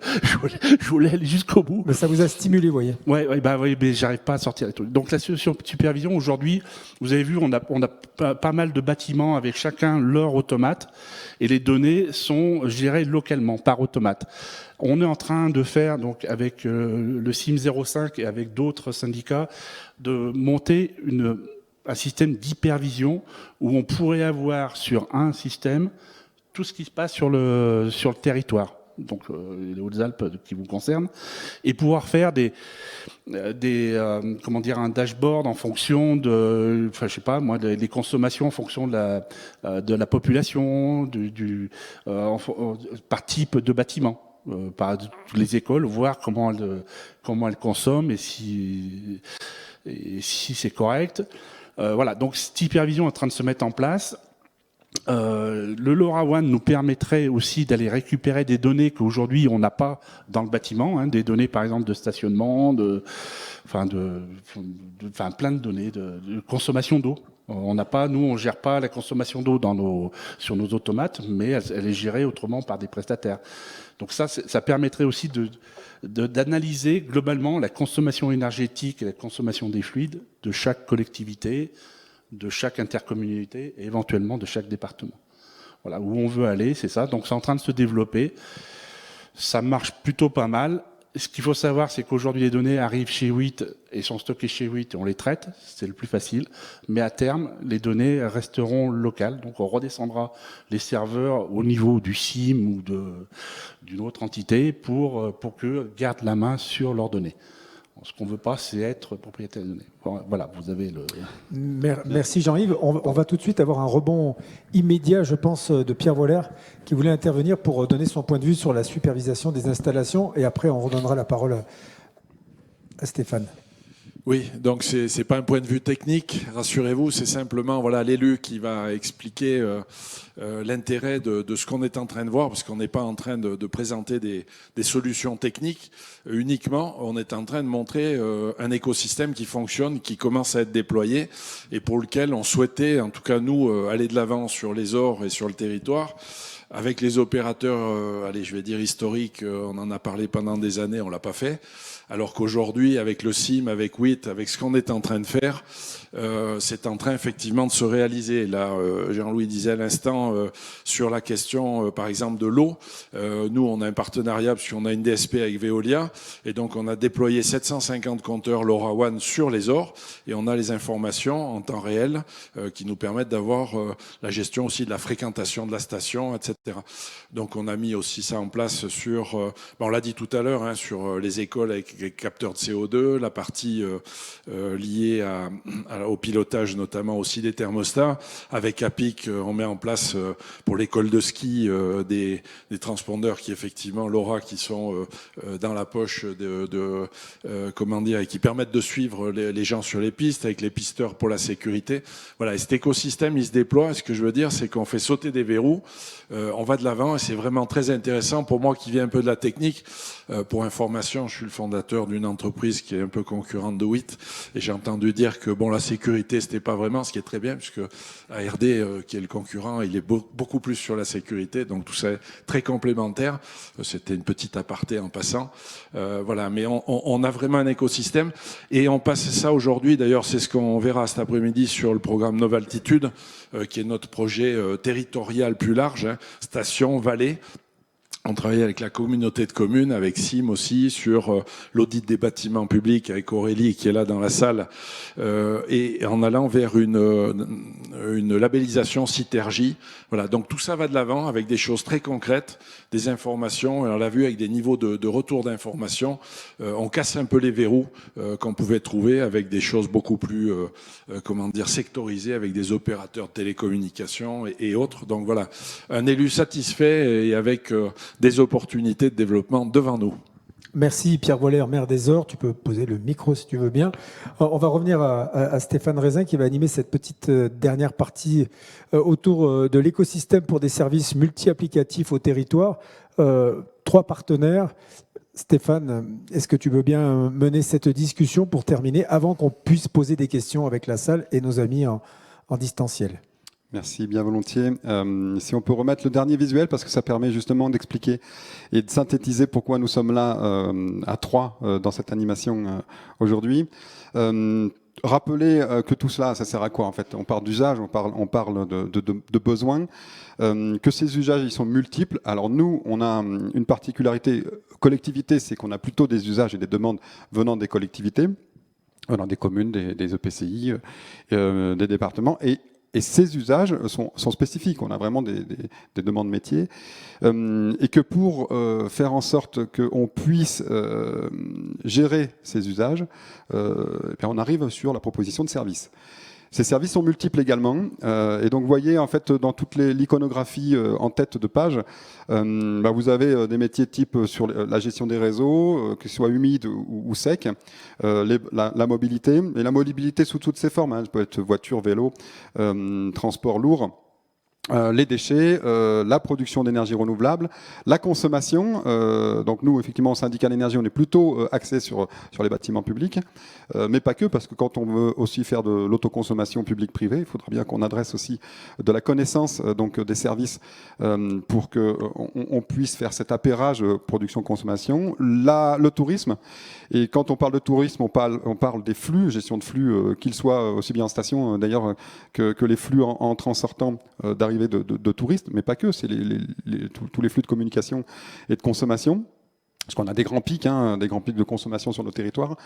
voulais aller jusqu'au bout. Mais ça vous a stimulé, vous voyez. Oui, mais j'arrive pas à sortir les trucs. Donc la solution supervision, aujourd'hui, vous avez vu, on a pas mal de bâtiments avec chacun leur automate, et les données sont gérées localement par automate. On est en train de faire, donc avec le CIM 05 et avec d'autres syndicats, de monter un système d'hypervision où on pourrait avoir sur un système tout ce qui se passe sur le territoire. donc les Hautes-Alpes qui vous concernent, et pouvoir faire un dashboard en fonction de, enfin, je sais pas moi, des consommations en fonction de la population, par type de bâtiment. Par toutes les écoles, voir comment elles consomment et si c'est correct. Voilà, donc cette hypervision est en train de se mettre en place. Le LoRaWAN nous permettrait aussi d'aller récupérer des données qu'aujourd'hui on n'a pas dans le bâtiment, hein, des données par exemple de stationnement, plein de données de consommation d'eau. On gère pas la consommation d'eau sur nos automates, mais elle est gérée autrement par des prestataires. Donc ça permettrait aussi d'analyser globalement la consommation énergétique et la consommation des fluides de chaque collectivité, de chaque intercommunalité et éventuellement de chaque département. Voilà, où on veut aller, c'est ça. Donc c'est en train de se développer. Ça marche plutôt pas mal. Ce qu'il faut savoir, c'est qu'aujourd'hui, les données arrivent chez WIT et sont stockées chez WIT et on les traite. C'est le plus facile. Mais à terme, les données resteront locales. Donc on redescendra les serveurs au niveau du SIM ou d'une autre entité pour qu'eux gardent la main sur leurs données. Ce qu'on ne veut pas, c'est être propriétaire des données. Voilà, vous avez le... Merci Jean-Yves. On va tout de suite avoir un rebond immédiat, je pense, de Pierre Voller, qui voulait intervenir pour donner son point de vue sur la supervision des installations. Et après, on redonnera la parole à Stéphane. Oui, donc c'est pas un point de vue technique, rassurez-vous, c'est simplement voilà l'élu qui va expliquer l'intérêt de ce qu'on est en train de voir, parce qu'on n'est pas en train de présenter des solutions techniques uniquement, on est en train de montrer un écosystème qui fonctionne, qui commence à être déployé et pour lequel on souhaitait, en tout cas nous, aller de l'avant sur les ors et sur le territoire. Avec les opérateurs, je vais dire historiques, on en a parlé pendant des années, on l'a pas fait. Alors qu'aujourd'hui, avec le SIM, avec WIT, avec ce qu'on est en train de faire, c'est en train effectivement de se réaliser. Là, Jean-Louis disait à l'instant sur la question, par exemple, de l'eau. Nous, on a un partenariat parce qu'on a une DSP avec Veolia, et donc on a déployé 750 compteurs LoRaWAN sur les ors, et on a les informations en temps réel qui nous permettent d'avoir la gestion aussi de la fréquentation de la station, etc. Donc on a mis aussi ça en place sur, on l'a dit tout à l'heure, hein, sur les écoles avec les capteurs de CO2, la partie liée au pilotage notamment aussi des thermostats. Avec APIC, on met en place pour l'école de ski des transpondeurs qui effectivement, LoRa, qui sont dans la poche comment dire, et qui permettent de suivre les gens sur les pistes, avec les pisteurs pour la sécurité. Voilà, et cet écosystème, il se déploie. Et ce que je veux dire, c'est qu'on fait sauter des verrous. On va de l'avant et c'est vraiment très intéressant pour moi qui viens un peu de la technique. Pour information, je suis le fondateur d'une entreprise qui est un peu concurrente de WIT et j'ai entendu dire que la sécurité c'était pas vraiment, ce qui est très bien puisque ARD qui est le concurrent, il est beaucoup plus sur la sécurité, donc tout ça est très complémentaire. C'était une petite aparté en passant. Voilà, mais on a vraiment un écosystème et on passe ça aujourd'hui. D'ailleurs, c'est ce qu'on verra cet après-midi sur le programme Novaltitude, qui est notre projet territorial plus large, hein, station, vallée. On travaille avec la communauté de communes, avec SIM aussi, sur l'audit des bâtiments publics, avec Aurélie qui est là dans la salle, et en allant vers une labellisation Citergie. Voilà, donc tout ça va de l'avant avec des choses très concrètes, des informations. On l'a vu avec des niveaux de retour d'informations. On casse un peu les verrous qu'on pouvait trouver avec des choses beaucoup plus, sectorisées, avec des opérateurs de télécommunications et autres. Donc voilà, un élu satisfait et avec des opportunités de développement devant nous. Merci Pierre Voller, maire des Ors. Tu peux poser le micro si tu veux bien. On va revenir à Stéphane Raisin qui va animer cette petite dernière partie autour de l'écosystème pour des services multi-applicatifs au territoire. 3 partenaires. Stéphane, est-ce que tu veux bien mener cette discussion pour terminer avant qu'on puisse poser des questions avec la salle et nos amis en distanciel? Merci, bien volontiers. Si on peut remettre le dernier visuel, parce que ça permet justement d'expliquer et de synthétiser pourquoi nous sommes là à 3 dans cette animation aujourd'hui. Rappeler que tout cela, ça sert à quoi en fait? On parle d'usage, on parle de besoins, que ces usages ils sont multiples. Alors nous, on a une particularité collectivité, c'est qu'on a plutôt des usages et des demandes venant des collectivités, venant des communes, des EPCI, des départements, et Et ces usages sont spécifiques. On a vraiment des demandes métiers. Et que pour faire en sorte qu'on puisse gérer ces usages, on arrive sur la proposition de services. Ces services sont multiples également. Et donc, vous voyez, en fait, dans toute l'iconographie en tête de page, vous avez des métiers type sur la gestion des réseaux, que ce soit humide ou sec, la mobilité, et la mobilité sous toutes ses formes. Ça peut être voiture, vélo, transport lourd. Les déchets, la production d'énergie renouvelable, la consommation. Donc nous, effectivement, au syndicat d'énergie, on est plutôt axé sur les bâtiments publics, mais pas que, parce que quand on veut aussi faire de l'autoconsommation publique-privée, il faudra bien qu'on adresse aussi de la connaissance donc des services pour que on puisse faire cet appairage production-consommation. Le tourisme, et quand on parle de tourisme, on parle des flux, gestion de flux, qu'ils soient aussi bien en station d'ailleurs que les flux entrant-sortant d'arrivée de touristes, mais pas que, c'est tous les flux de communication et de consommation. Parce qu'on a des grands pics de consommation sur nos territoires,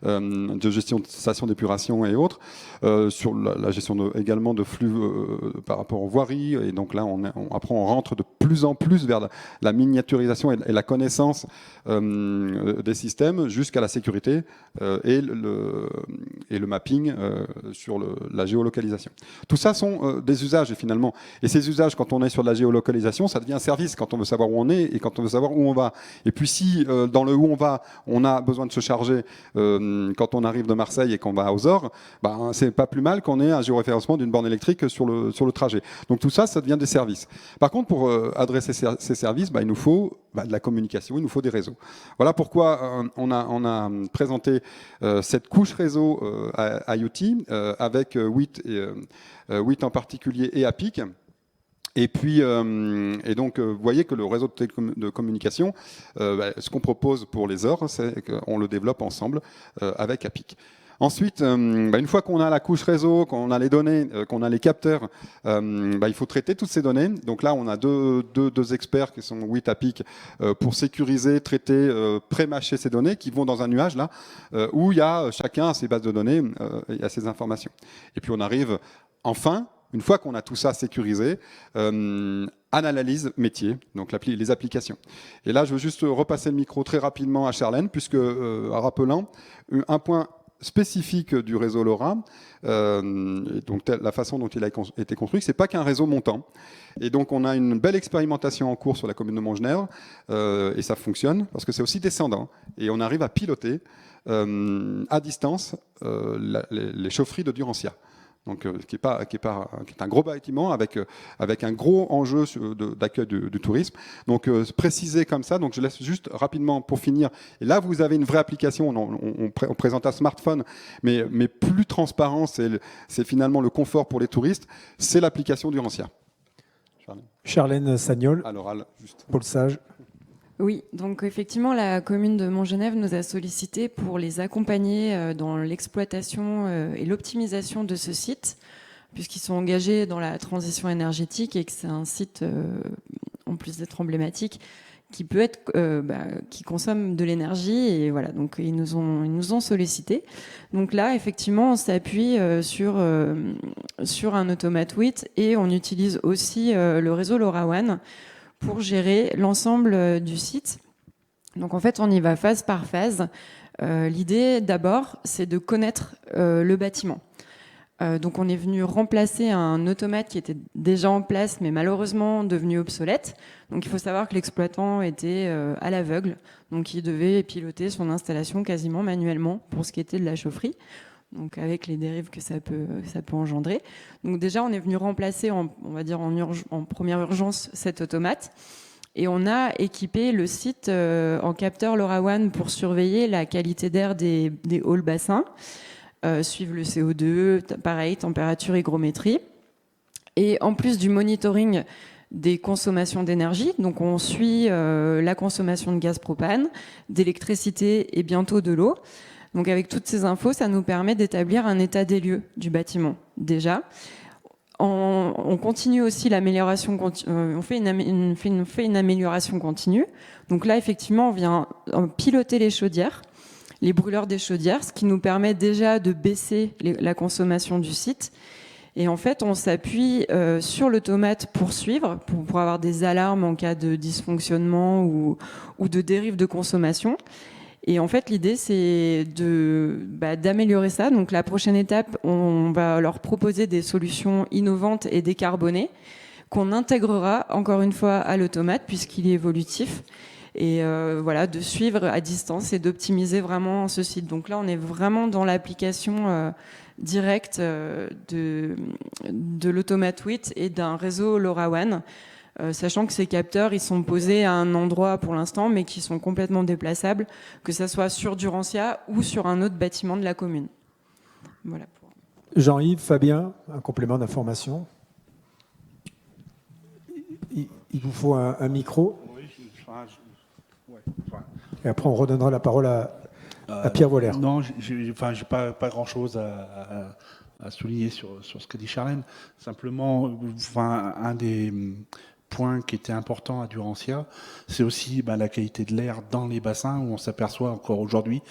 de gestion de stations d'épuration et autres, sur la gestion également de flux par rapport aux voiries. Et donc là, après, on rentre de plus en plus vers la miniaturisation et la connaissance des systèmes jusqu'à la sécurité et le mapping sur la géolocalisation. Tout ça sont des usages finalement. Et ces usages, quand on est sur de la géolocalisation, ça devient un service quand on veut savoir où on est et quand on veut savoir où on va. Et puis si dans le où on va, on a besoin de se charger quand on arrive de Marseille et qu'on va aux Ores, c'est pas plus mal qu'on ait un géoréférencement d'une borne électrique sur le trajet. Donc tout ça, ça devient des services. Par contre, pour adresser ces services, il nous faut de la communication, il nous faut des réseaux. Voilà pourquoi on a présenté cette couche réseau IoT avec WIT en particulier et APIC. Et puis, donc, vous voyez que le réseau de communication, ce qu'on propose pour les Ores, c'est qu'on le développe ensemble avec APIC. Ensuite, une fois qu'on a la couche réseau, qu'on a les données, qu'on a les capteurs, il faut traiter toutes ces données. Donc là, on a deux experts qui sont WIT APIC pour sécuriser, traiter, pré-mâcher ces données qui vont dans un nuage là, où il y a chacun ses bases de données et a ses informations. Et puis on arrive enfin, une fois qu'on a tout ça sécurisé, à l'analyse métier, donc les applications. Et là, je veux juste repasser le micro très rapidement à Charlène, puisque, en rappelant, un point spécifique du réseau LoRa, donc la façon dont il a été construit, c'est pas qu'un réseau montant. Et donc, on a une belle expérimentation en cours sur la commune de Montgenèvre, et ça fonctionne, parce que c'est aussi descendant. Et on arrive à piloter à distance les chaufferies de Durantia. Donc, qui est un gros bâtiment avec un gros enjeu d'accueil du tourisme. Donc, précisé comme ça. Donc, je laisse juste rapidement pour finir. Et là, vous avez une vraie application. On présente un smartphone, mais plus transparent, c'est finalement le confort pour les touristes. C'est l'application Durantia. Charlène Sagnol. À l'oral, juste. Paul Sage. Oui, donc effectivement, la commune de Montgenèvre nous a sollicité pour les accompagner dans l'exploitation et l'optimisation de ce site, puisqu'ils sont engagés dans la transition énergétique et que c'est un site, en plus d'être emblématique, qui peut être, qui consomme de l'énergie. Et voilà, donc ils nous ont sollicité. Donc là, effectivement, on s'appuie sur un automate WIT et on utilise aussi le réseau LoRaWAN pour gérer l'ensemble du site. Donc en fait, on y va phase par phase. L'idée d'abord, c'est de connaître le bâtiment. Donc on est venu remplacer un automate qui était déjà en place, mais malheureusement devenu obsolète. Donc il faut savoir que l'exploitant était à l'aveugle, donc il devait piloter son installation quasiment manuellement pour ce qui était de la chaufferie. Donc avec les dérives que ça peut engendrer. Donc déjà, on est venu remplacer, on va dire en première urgence, cet automate. Et on a équipé le site en capteur LoRaWAN pour surveiller la qualité d'air des halls bassins, suivre le CO2, pareil, température, hygrométrie. Et en plus du monitoring des consommations d'énergie, donc on suit la consommation de gaz propane, d'électricité et bientôt de l'eau. Donc avec toutes ces infos, ça nous permet d'établir un état des lieux du bâtiment déjà. On continue aussi l'amélioration, on fait une amélioration continue. Donc là, effectivement, on vient piloter les chaudières, les brûleurs des chaudières, ce qui nous permet déjà de baisser la consommation du site. Et en fait, on s'appuie sur l'automate pour suivre, pour avoir des alarmes en cas de dysfonctionnement ou de dérive de consommation. Et en fait, l'idée, c'est d'améliorer ça. Donc, la prochaine étape, on va leur proposer des solutions innovantes et décarbonées qu'on intégrera, encore une fois, à l'automate, puisqu'il est évolutif. Et voilà, de suivre à distance et d'optimiser vraiment ce site. Donc là, on est vraiment dans l'application directe de l'automate 8 et d'un réseau LoRaWAN. Sachant que ces capteurs, ils sont posés à un endroit pour l'instant, mais qui sont complètement déplaçables, que ce soit sur Durantia ou sur un autre bâtiment de la commune. Voilà. Jean-Yves, Fabien, un complément d'information. Il vous faut un micro. Et après, on redonnera la parole à Pierre Voller. Non, j'ai pas grand-chose à souligner sur ce qu'a dit Charlène. Simplement, un des points qui était important à Durantia, c'est aussi la qualité de l'air dans les bassins, où on s'aperçoit encore aujourd'hui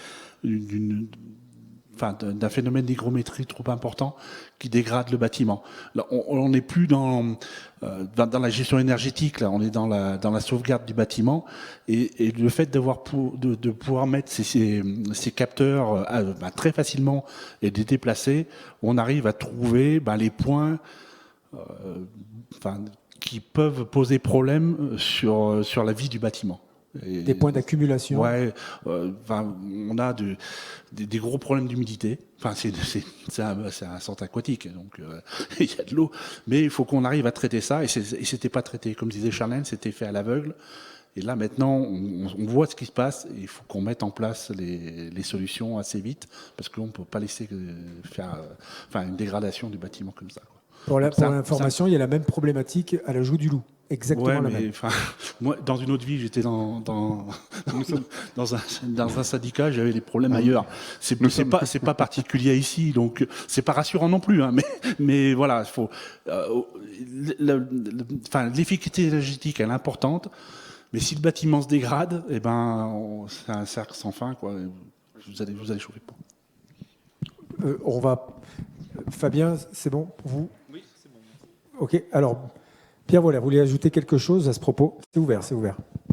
d'un phénomène d'hygrométrie trop important qui dégrade le bâtiment. Là, on n'est plus dans la gestion énergétique, là, on est dans la sauvegarde du bâtiment, et le fait de pouvoir mettre ces capteurs très facilement et de les déplacer, on arrive à trouver les points qui peuvent poser problème sur la vie du bâtiment. Des points d'accumulation. Ouais, on a des gros problèmes d'humidité. C'est un centre aquatique, donc il y a de l'eau. Mais il faut qu'on arrive à traiter ça, et c'était pas traité. Comme disait Charlène, c'était fait à l'aveugle. Et là, maintenant, on voit ce qui se passe, et il faut qu'on mette en place les solutions assez vite, parce qu'on ne peut pas laisser faire une dégradation du bâtiment comme ça, quoi. Pour l'information, il y a la même problématique à la Joue du Loup. Exactement la même. Moi, dans une autre vie, j'étais dans un syndicat, j'avais des problèmes ailleurs. C'est pas particulier ici, donc c'est pas rassurant non plus. Hein, mais voilà, faut. L'efficacité énergétique, elle est importante. Mais si le bâtiment se dégrade, c'est un cercle sans fin, quoi. Vous allez chauffer pas. On va. Fabien, c'est bon pour vous ? Oui, c'est bon. Ok. Alors, Pierre Voller, vous voulez ajouter quelque chose à ce propos ? C'est ouvert.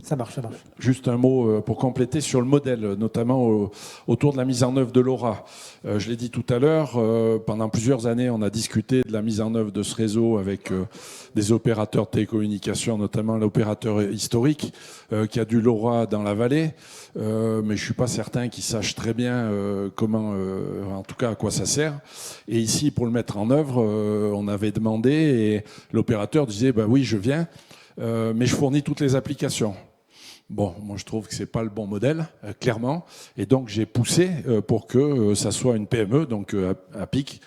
Ça marche. Juste un mot pour compléter sur le modèle, notamment autour de la mise en œuvre de LoRa. Je l'ai dit tout à l'heure, pendant plusieurs années, on a discuté de la mise en œuvre de ce réseau avec des opérateurs de télécommunications, notamment l'opérateur historique qui a du LoRa dans la vallée, mais je ne suis pas certain qu'ils sachent très bien comment, en tout cas à quoi ça sert. Et ici, pour le mettre en œuvre, on avait demandé et l'opérateur disait oui, je viens, mais je fournis toutes les applications. Bon, moi je trouve que c'est pas le bon modèle, clairement, et donc j'ai poussé pour que ça soit une PME, donc APIC,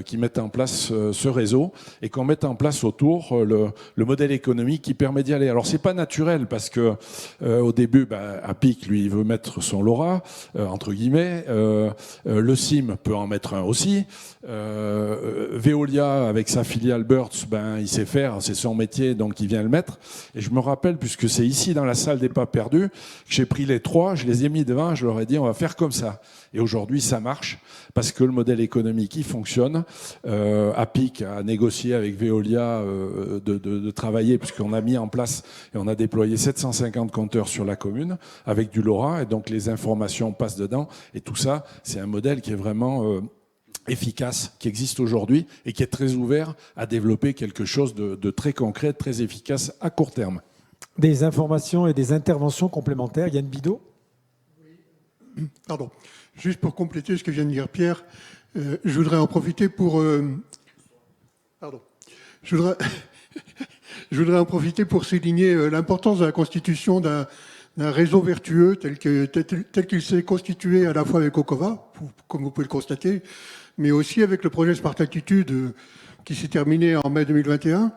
qui mette en place ce réseau et qu'on mette en place autour le modèle économique qui permet d'y aller. Alors c'est pas naturel parce que au début, APIC lui il veut mettre son LoRa entre guillemets, le SIM peut en mettre un aussi, Veolia avec sa filiale Burt's, il sait faire, c'est son métier, donc il vient le mettre. Et je me rappelle, puisque c'est ici dans la salle des pas perdus, que j'ai pris les trois, je les ai mis devant, je leur ai dit on va faire comme ça. Et aujourd'hui ça marche parce que le modèle économique il fonctionne. APIC a négocié avec Veolia de travailler, puisqu'on a mis en place et on a déployé 750 compteurs sur la commune avec du LoRa, et donc les informations passent dedans, et tout ça c'est un modèle qui est vraiment efficace, qui existe aujourd'hui et qui est très ouvert à développer quelque chose de très concret, très efficace à court terme. Des informations et des interventions complémentaires. Yann Bidot ? Pardon. Juste pour compléter ce que vient de dire Pierre, je voudrais en profiter pour... Je voudrais en profiter pour souligner l'importance de la constitution d'un réseau vertueux tel qu'il s'est constitué à la fois avec Okova, comme vous pouvez le constater, mais aussi avec le projet Smart Altitude qui s'est terminé en mai 2021.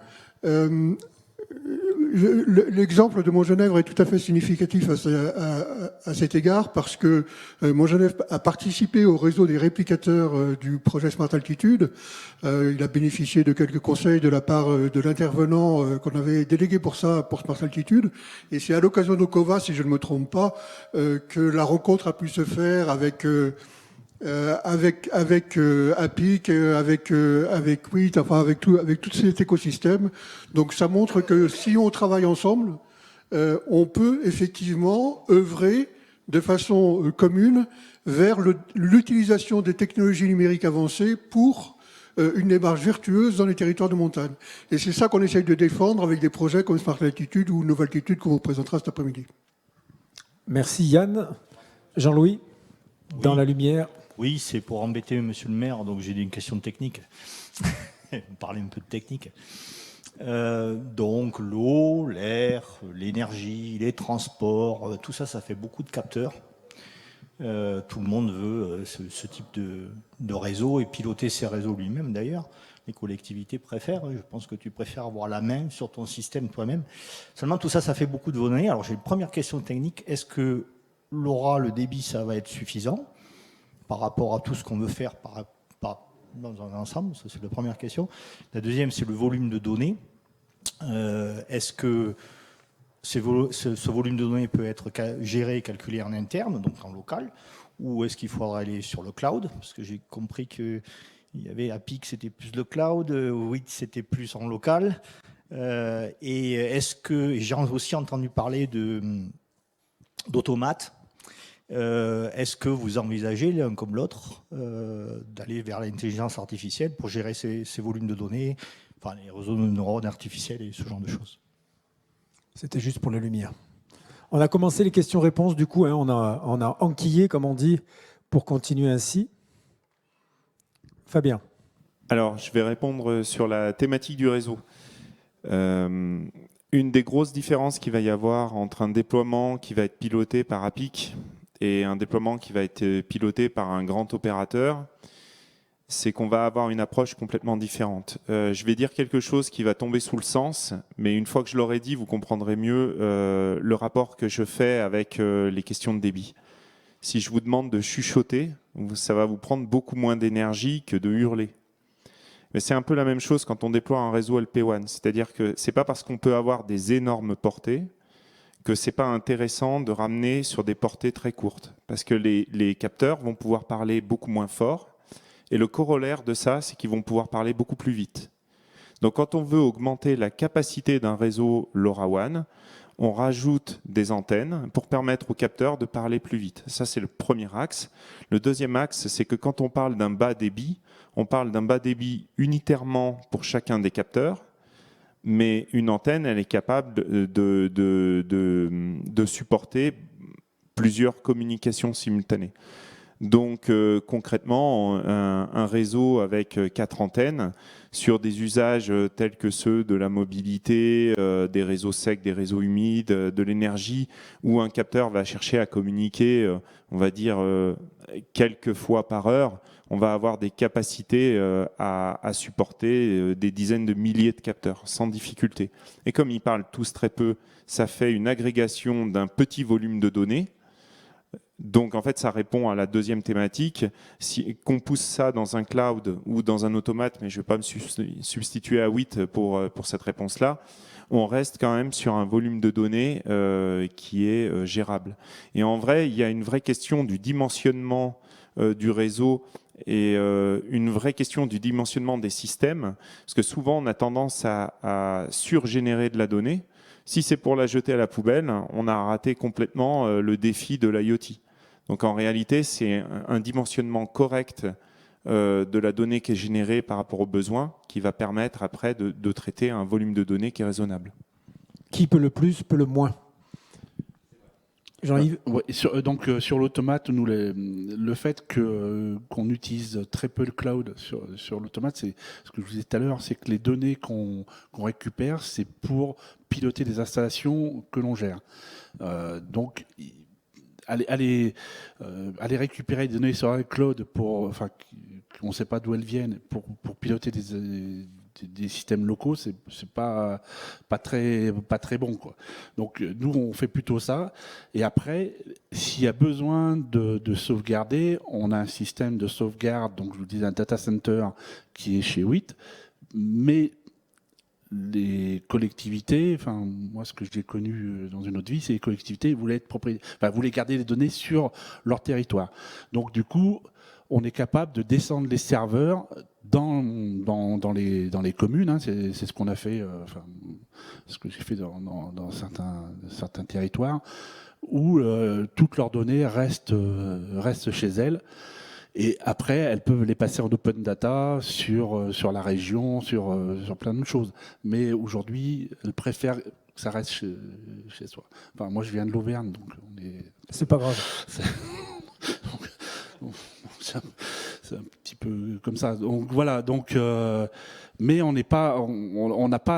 L'exemple de Montgenèvre est tout à fait significatif à cet égard, parce que Montgenèvre a participé au réseau des réplicateurs du projet Smart Altitude. Il a bénéficié de quelques conseils de la part de l'intervenant qu'on avait délégué pour ça, pour Smart Altitude. Et c'est à l'occasion d'Okova, si je ne me trompe pas, que la rencontre a pu se faire avec avec APIC, avec WIT, enfin avec tout cet écosystème. Donc ça montre que si on travaille ensemble, on peut effectivement œuvrer de façon commune vers l'utilisation des technologies numériques avancées pour une démarche vertueuse dans les territoires de montagne. Et c'est ça qu'on essaye de défendre avec des projets comme Smart Altitude ou Nova Altitude qu'on vous présentera cet après-midi. Merci Yann. Jean-Louis, dans la lumière. Oui, c'est pour embêter monsieur le maire, donc j'ai une question de technique. Parler un peu de technique. Donc l'eau, l'air, l'énergie, les transports, tout ça, ça fait beaucoup de capteurs. Tout le monde veut ce type de réseau et piloter ces réseaux lui-même d'ailleurs. Les collectivités préfèrent, je pense que tu préfères avoir la main sur ton système toi-même. Seulement tout ça, ça fait beaucoup de données. Alors j'ai une première question technique. Est-ce que LoRa, le débit, ça va être suffisant par rapport à tout ce qu'on veut faire dans un ensemble? Ça, c'est la première question. La deuxième, c'est le volume de données. Est-ce que ce volume de données peut être géré et calculé en interne, donc en local, ou est-ce qu'il faudra aller sur le cloud? Parce que j'ai compris qu'il y avait APIC, c'était plus le cloud, WIT, c'était plus en local. Et est-ce que, j'ai aussi entendu parler d'automates. Est-ce que vous envisagez, l'un comme l'autre, d'aller vers l'intelligence artificielle pour gérer ces volumes de données, enfin les réseaux de neurones artificiels et ce genre de choses? C'était juste pour la lumière. On a commencé les questions-réponses, du coup, hein, on a enquillé, comme on dit, pour continuer ainsi. Fabien. Alors, je vais répondre sur la thématique du réseau. Une des grosses différences qu'il va y avoir entre un déploiement qui va être piloté par APIC et un déploiement qui va être piloté par un grand opérateur, c'est qu'on va avoir une approche complètement différente. Je vais dire quelque chose qui va tomber sous le sens, mais une fois que je l'aurai dit, vous comprendrez mieux le rapport que je fais avec les questions de débit. Si je vous demande de chuchoter, ça va vous prendre beaucoup moins d'énergie que de hurler. Mais c'est un peu la même chose quand on déploie un réseau LP WAN, c'est-à-dire que c'est pas parce qu'on peut avoir des énormes portées que c'est pas intéressant de ramener sur des portées très courtes, parce que les capteurs vont pouvoir parler beaucoup moins fort. Et le corollaire de ça, c'est qu'ils vont pouvoir parler beaucoup plus vite. Donc quand on veut augmenter la capacité d'un réseau LoRaWAN, on rajoute des antennes pour permettre aux capteurs de parler plus vite. Ça, c'est le premier axe. Le deuxième axe, c'est que quand on parle d'un bas débit, on parle d'un bas débit unitairement pour chacun des capteurs, mais une antenne, elle est capable de supporter plusieurs communications simultanées. Donc concrètement, un réseau avec 4 antennes sur des usages tels que ceux de la mobilité, des réseaux secs, des réseaux humides, de l'énergie, où un capteur va chercher à communiquer, on va dire, quelques fois par heure, on va avoir des capacités à supporter des dizaines de milliers de capteurs sans difficulté. Et comme ils parlent tous très peu, ça fait une agrégation d'un petit volume de données. Donc en fait, ça répond à la deuxième thématique. Si qu'on pousse ça dans un cloud ou dans un automate, mais je ne vais pas me substituer à WIT pour cette réponse-là, on reste quand même sur un volume de données qui est gérable. Et en vrai, il y a une vraie question du dimensionnement du réseau et une vraie question du dimensionnement des systèmes, parce que souvent on a tendance à surgénérer de la donnée. Si c'est pour la jeter à la poubelle, on a raté complètement le défi de l'IoT. Donc en réalité, c'est un dimensionnement correct de la donnée qui est générée par rapport aux besoins qui va permettre après de traiter un volume de données qui est raisonnable. Qui peut le plus, peut le moins. Jean-Yves. Ouais, sur l'automate, nous, le fait qu'on utilise très peu le cloud sur l'automate, c'est ce que je vous disais tout à l'heure, c'est que les données qu'on récupère, c'est pour piloter des installations que l'on gère. Donc, aller récupérer des données sur le cloud qu'on ne sait pas d'où elles viennent pour piloter des systèmes locaux, c'est pas très bon, quoi. Donc nous on fait plutôt ça, et après s'il y a besoin de sauvegarder, on a un système de sauvegarde, donc je vous dis un data center qui est chez WIT, mais les collectivités, enfin moi ce que j'ai connu dans une autre vie, c'est les collectivités voulaient garder les données sur leur territoire. Donc du coup, on est capable de descendre les serveurs dans les communes. Hein. C'est ce qu'on a fait, ce que j'ai fait dans certains territoires, où toutes leurs données restent chez elles. Et après, elles peuvent les passer en open data sur la région, sur plein d'autres choses. Mais aujourd'hui, elles préfèrent que ça reste chez soi. Enfin, moi, je viens de l'Auvergne, donc on est... C'est pas grave. C'est un petit peu comme ça. Donc voilà. Mais on n'a pas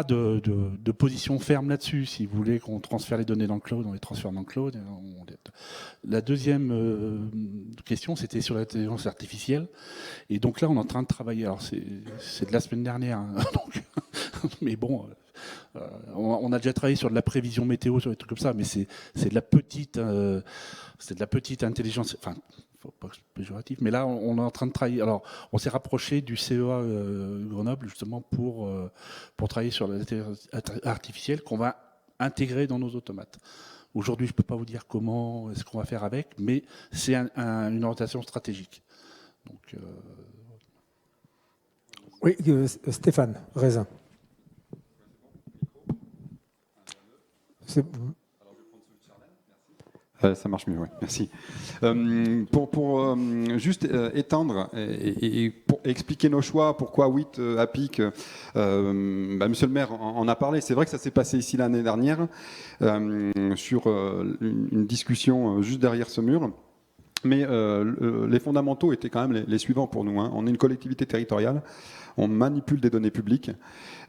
de position ferme là-dessus. Si vous voulez qu'on transfère les données dans le cloud, on les transfère dans le cloud. La deuxième question, c'était sur l'intelligence artificielle. Et donc là, on est en train de travailler. Alors c'est de la semaine dernière, hein, mais bon. On a déjà travaillé sur de la prévision météo, sur des trucs comme ça, mais c'est de la petite intelligence. Enfin, faut pas que ce soit péjoratif, mais là, on est en train de travailler. Alors, on s'est rapproché du CEA Grenoble justement pour travailler sur l'intelligence artificielle qu'on va intégrer dans nos automates. Aujourd'hui, je ne peux pas vous dire comment est-ce qu'on va faire avec, mais c'est une orientation stratégique. Donc, Oui, Stéphane Raisin. Ça marche mieux, oui. Merci. Pour juste étendre et pour expliquer nos choix, pourquoi WIT APIC, monsieur le maire en a parlé. C'est vrai que ça s'est passé ici l'année dernière sur une discussion juste derrière ce mur. Mais les fondamentaux étaient quand même les suivants pour nous. Hein. On est une collectivité territoriale, on manipule des données publiques.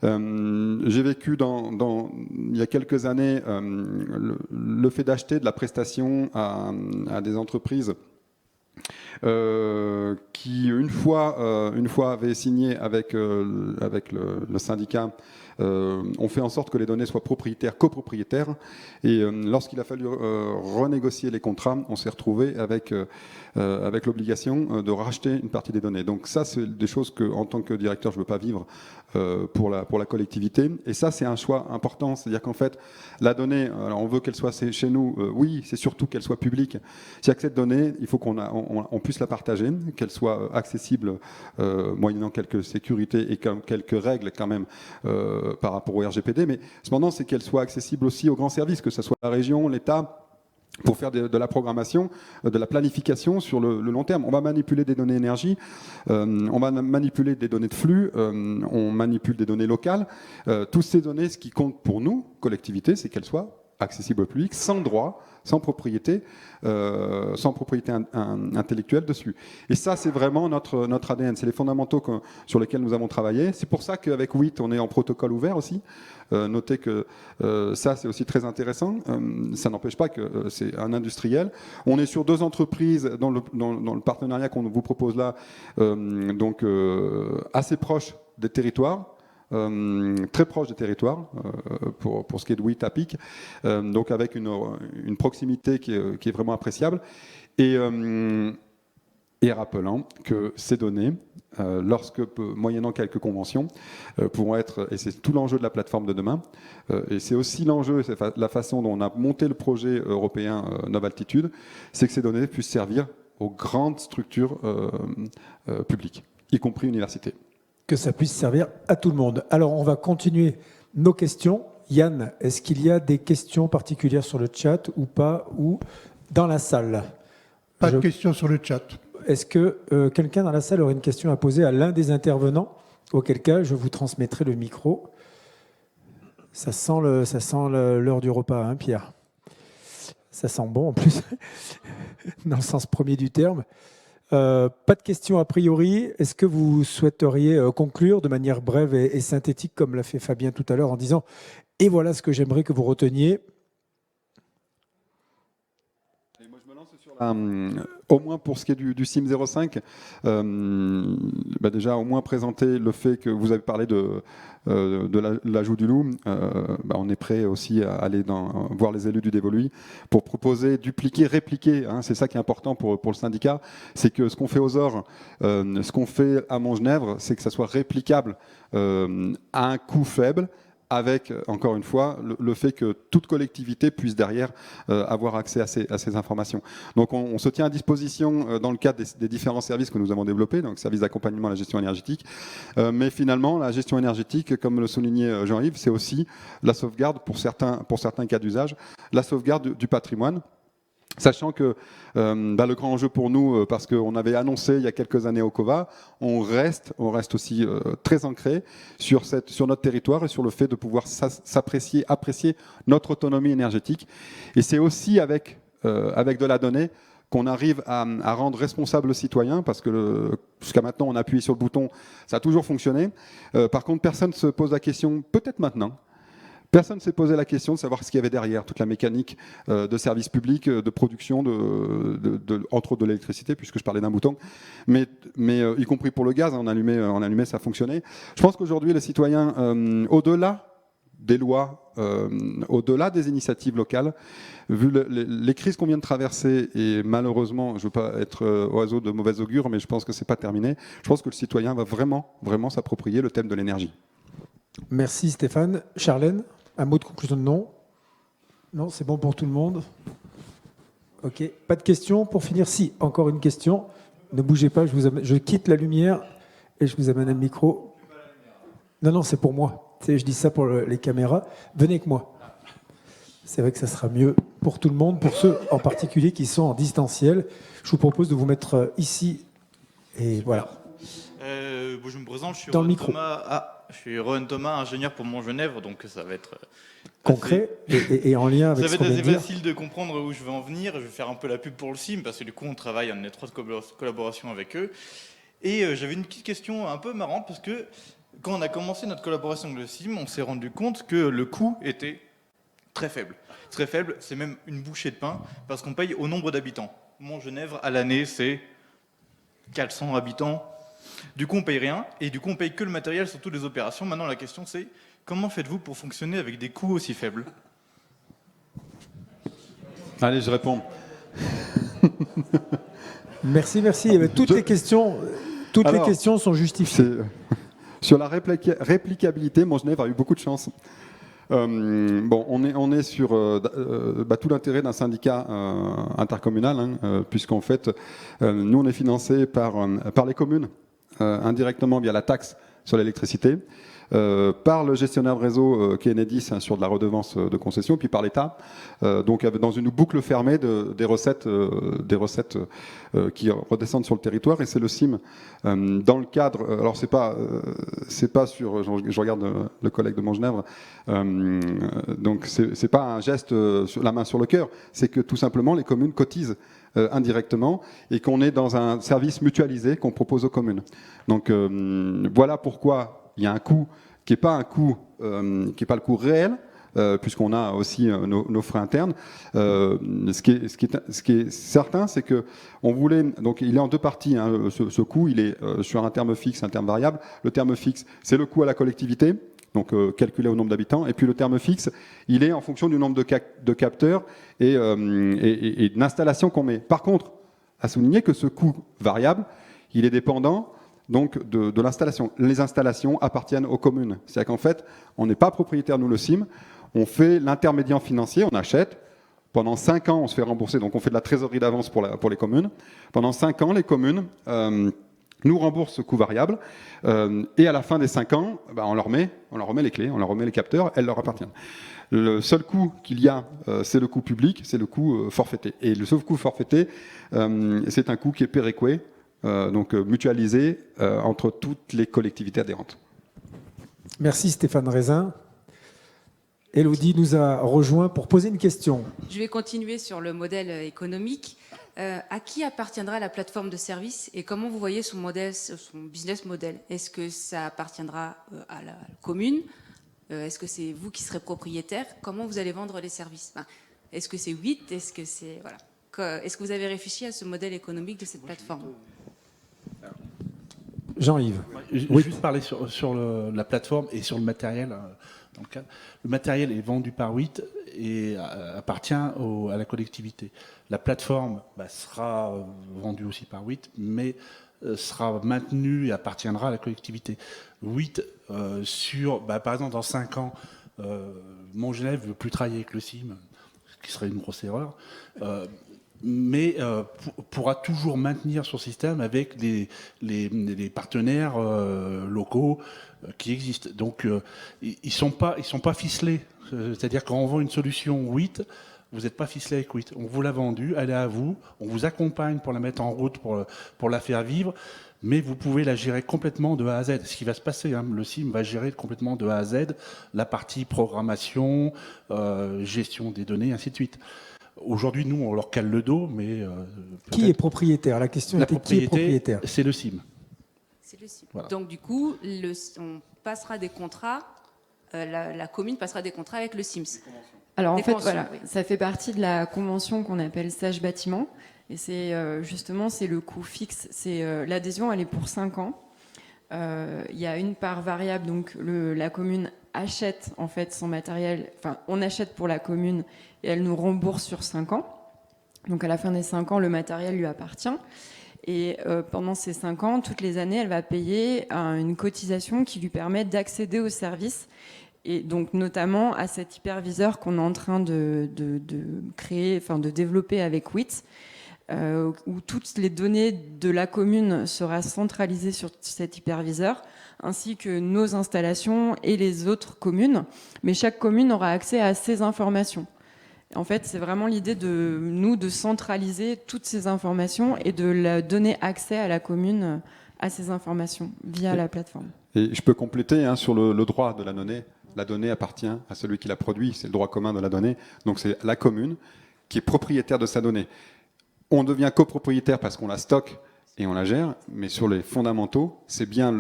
J'ai vécu il y a quelques années le fait d'acheter de la prestation à des entreprises qui, une fois avaient signé avec le syndicat, ont fait en sorte que les données soient copropriétaires. Et lorsqu'il a fallu renégocier les contrats, on s'est retrouvé avec l'obligation de racheter une partie des données. Donc ça, c'est des choses que, en tant que directeur, je ne veux pas vivre pour la collectivité. Et ça, c'est un choix important. C'est-à-dire qu'en fait, la donnée, alors on veut qu'elle soit chez nous. Oui, c'est surtout qu'elle soit publique. Si avec cette donnée, il faut qu'on puisse la partager, qu'elle soit accessible moyennant quelques sécurités et quelques règles quand même par rapport au RGPD. Mais cependant, c'est qu'elle soit accessible aussi aux grands services, que ce soit la région, l'État, pour faire de la programmation, de la planification sur le long terme. On va manipuler des données énergie, on va manipuler des données de flux, on manipule des données locales. Toutes ces données, ce qui compte pour nous, collectivités, c'est qu'elles soient accessibles au public, sans droit, sans propriété intellectuelle dessus. Et ça, c'est vraiment notre ADN. C'est les fondamentaux sur lesquels nous avons travaillé. C'est pour ça qu'avec WIT, on est en protocole ouvert aussi. Notez que ça, c'est aussi très intéressant. Ça n'empêche pas que c'est un industriel. On est sur 2 entreprises dans le partenariat qu'on vous propose là, assez proche des territoires. Très proche des territoires pour ce qui est de WIT APIC, donc avec une proximité qui est vraiment appréciable et rappelant que ces données, moyennant quelques conventions, pourront être, et c'est tout l'enjeu de la plateforme de demain, et c'est aussi l'enjeu, c'est la façon dont on a monté le projet européen Nova Altitude, c'est que ces données puissent servir aux grandes structures publiques, y compris universités. Que ça puisse servir à tout le monde. Alors, on va continuer nos questions. Yann, est-ce qu'il y a des questions particulières sur le chat ou pas, ou dans la salle? Pas de questions sur le chat. Est-ce que quelqu'un dans la salle aurait une question à poser à l'un des intervenants? Auquel cas, je vous transmettrai le micro. Ça sent l'heure du repas, hein, Pierre? Ça sent bon, en plus, dans le sens premier du terme. Pas de questions a priori. Est-ce que vous souhaiteriez conclure de manière brève et synthétique, comme l'a fait Fabien tout à l'heure, en disant « Et voilà ce que j'aimerais que vous reteniez ». Moi, je me lance sur au moins pour ce qui est du SIM 05, déjà au moins présenter le fait que vous avez parlé de l'ajout du loup. On est prêt aussi à aller voir les élus du Dévoluy pour proposer, dupliquer, répliquer. Hein, c'est ça qui est important pour le syndicat, c'est que ce qu'on fait aux Ors, ce qu'on fait à Montgenèvre, c'est que ça soit réplicable à un coût faible, avec, encore une fois, le fait que toute collectivité puisse derrière avoir accès à ces informations. Donc on se tient à disposition dans le cadre des différents services que nous avons développés, donc service d'accompagnement à la gestion énergétique. Mais finalement, la gestion énergétique, comme le soulignait Jean-Yves, c'est aussi la sauvegarde pour certains cas d'usage, la sauvegarde du patrimoine. Sachant que le grand enjeu pour nous, parce qu'on avait annoncé il y a quelques années au COVA, on reste aussi très ancré sur notre territoire et sur le fait de pouvoir apprécier notre autonomie énergétique. Et c'est aussi avec de la donnée qu'on arrive à rendre responsable le citoyen, parce que jusqu'à maintenant on a appuyé sur le bouton, ça a toujours fonctionné. Par contre, personne ne se pose la question, peut-être maintenant. Personne ne s'est posé la question de savoir ce qu'il y avait derrière, toute la mécanique de services publics, de production, entre autres de l'électricité, puisque je parlais d'un bouton, mais y compris pour le gaz, on allumait, ça fonctionnait. Je pense qu'aujourd'hui, les citoyens, au-delà des lois, au-delà des initiatives locales, vu les crises qu'on vient de traverser, et malheureusement, je ne veux pas être oiseau de mauvais augure, mais je pense que ce n'est pas terminé, je pense que le citoyen va vraiment s'approprier le thème de l'énergie. Merci Stéphane. Charlène, un mot de conclusion de non? Non, c'est bon pour tout le monde? Ok, pas de questions pour finir? Si, encore une question. Ne bougez pas, je quitte la lumière et je vous amène un micro. Non, c'est pour moi. Je dis ça pour les caméras. Venez avec moi. C'est vrai que ça sera mieux pour tout le monde, pour ceux en particulier qui sont en distanciel. Je vous propose de vous mettre ici et voilà. Je me présente, je suis dans le micro. Je suis Rohan Thomas, ingénieur pour Montgenèvre, donc ça va être concret et en lien avec ce qu'on vient de dire. Ça va être assez facile de comprendre où je vais en venir. Je vais faire un peu la pub pour le CIM, parce que du coup on travaille en étroite collaboration avec eux. Et j'avais une petite question un peu marrante, parce que quand on a commencé notre collaboration avec le CIM, on s'est rendu compte que le coût était très faible. Très faible, c'est même une bouchée de pain, parce qu'on paye au nombre d'habitants. Montgenèvre, à l'année, c'est 400 habitants. Du coup, on paye rien, et du coup, on paye que le matériel sur toutes les opérations. Maintenant, la question, c'est comment faites-vous pour fonctionner avec des coûts aussi faibles? Allez, je réponds. Merci. Toutes les questions sont justifiées. Sur la réplicabilité, Montgenèvre a eu beaucoup de chance. On est sur tout l'intérêt d'un syndicat intercommunal, puisqu'en fait, nous, on est financé par les communes, indirectement via la taxe sur l'électricité, par le gestionnaire de réseau qui est Enedis sur de la redevance de concession, puis par l'État, donc dans une boucle fermée des recettes qui redescendent sur le territoire, et c'est le CIM dans le cadre. Alors c'est pas sur. Je regarde le collègue de Montgenèvre, donc c'est pas un geste la main sur le cœur, c'est que tout simplement les communes cotisent indirectement et qu'on est dans un service mutualisé qu'on propose aux communes. Donc voilà pourquoi il y a un coût qui n'est pas le coût réel, puisqu'on a aussi nos frais internes. Ce qui est certain, c'est que on voulait. Donc il est en deux parties. Ce coût, il est sur un terme fixe, un terme variable. Le terme fixe, c'est le coût à la collectivité, donc calculé au nombre d'habitants, et puis le terme fixe, il est en fonction du nombre de capteurs et d'installations qu'on met. Par contre, à souligner que ce coût variable, il est dépendant donc de l'installation. Les installations appartiennent aux communes. C'est-à-dire qu'en fait, on n'est pas propriétaire, nous, le CIM, on fait l'intermédiaire financier, on achète. Pendant 5 ans, on se fait rembourser, donc on fait de la trésorerie d'avance pour les communes. Pendant 5 ans, les communes nous remboursent ce coût variable, et à la fin des 5 ans, on leur remet les clés, on leur remet les capteurs, elles leur appartiennent. Le seul coût qu'il y a, c'est le coût public, c'est le coût forfaité. Et le seul coût forfaité, c'est un coût qui est péréqué, donc mutualisé entre toutes les collectivités adhérentes. Merci Stéphane Raisin. Élodie nous a rejoint pour poser une question. Je vais continuer sur le modèle économique. À qui appartiendra la plateforme de service et comment vous voyez son business model? Est-ce que ça appartiendra à la commune? Est-ce que c'est vous qui serez propriétaire? Comment vous allez vendre les services? Est-ce que c'est 8? Est-ce que c'est Est-ce que vous avez réfléchi à ce modèle économique de cette plateforme? Jean-Yves. Je vais juste parler sur la plateforme et sur le matériel. Le matériel est vendu par 8 et appartient à la collectivité. La plateforme sera vendue aussi par 8, mais sera maintenue et appartiendra à la collectivité. 8, par exemple, dans 5 ans, Montgenèvre ne veut plus travailler avec le CIM, ce qui serait une grosse erreur, mais pourra toujours maintenir son système avec les partenaires locaux qui existent. Donc ils sont pas ficelés. C'est-à-dire quand on vend une solution WIT, vous n'êtes pas ficelé avec WIT. On vous l'a vendue, elle est à vous, on vous accompagne pour la mettre en route, pour la faire vivre, mais vous pouvez la gérer complètement de A à Z. Ce qui va se passer, hein, le CIM va gérer complètement de A à Z la partie programmation, gestion des données, ainsi de suite. Aujourd'hui, nous, on leur cale le dos, mais... qui est propriétaire? La question était qui est propriétaire? C'est le CIM. C'est le CIM. Voilà. Donc du coup, on passera des contrats, la commune passera des contrats avec le CIMS. Alors en Des fait, conventions, voilà, oui. ça fait partie de la convention qu'on appelle Sage Bâtiment. Et c'est justement, c'est le coût fixe. L'adhésion, elle est pour 5 ans. Il y a une part variable, donc la commune achète en fait son matériel, enfin on achète pour la commune et elle nous rembourse sur 5 ans. Donc à la fin des 5 ans, le matériel lui appartient. Et pendant ces 5 ans, toutes les années, elle va payer une cotisation qui lui permet d'accéder au service. Et donc notamment à cet hyperviseur qu'on est en train de créer, enfin de développer avec WIT, où toutes les données de la commune sera centralisées sur cet hyperviseur, ainsi que nos installations et les autres communes. Mais chaque commune aura accès à ces informations. En fait, c'est vraiment l'idée de nous de centraliser toutes ces informations et de donner accès à la commune à ces informations via la plateforme. Et je peux compléter hein, sur le droit de la donnée. La donnée appartient à celui qui la produit, c'est le droit commun de la donnée. Donc c'est la commune qui est propriétaire de sa donnée. On devient copropriétaire parce qu'on la stocke et on la gère, mais sur les fondamentaux, c'est bien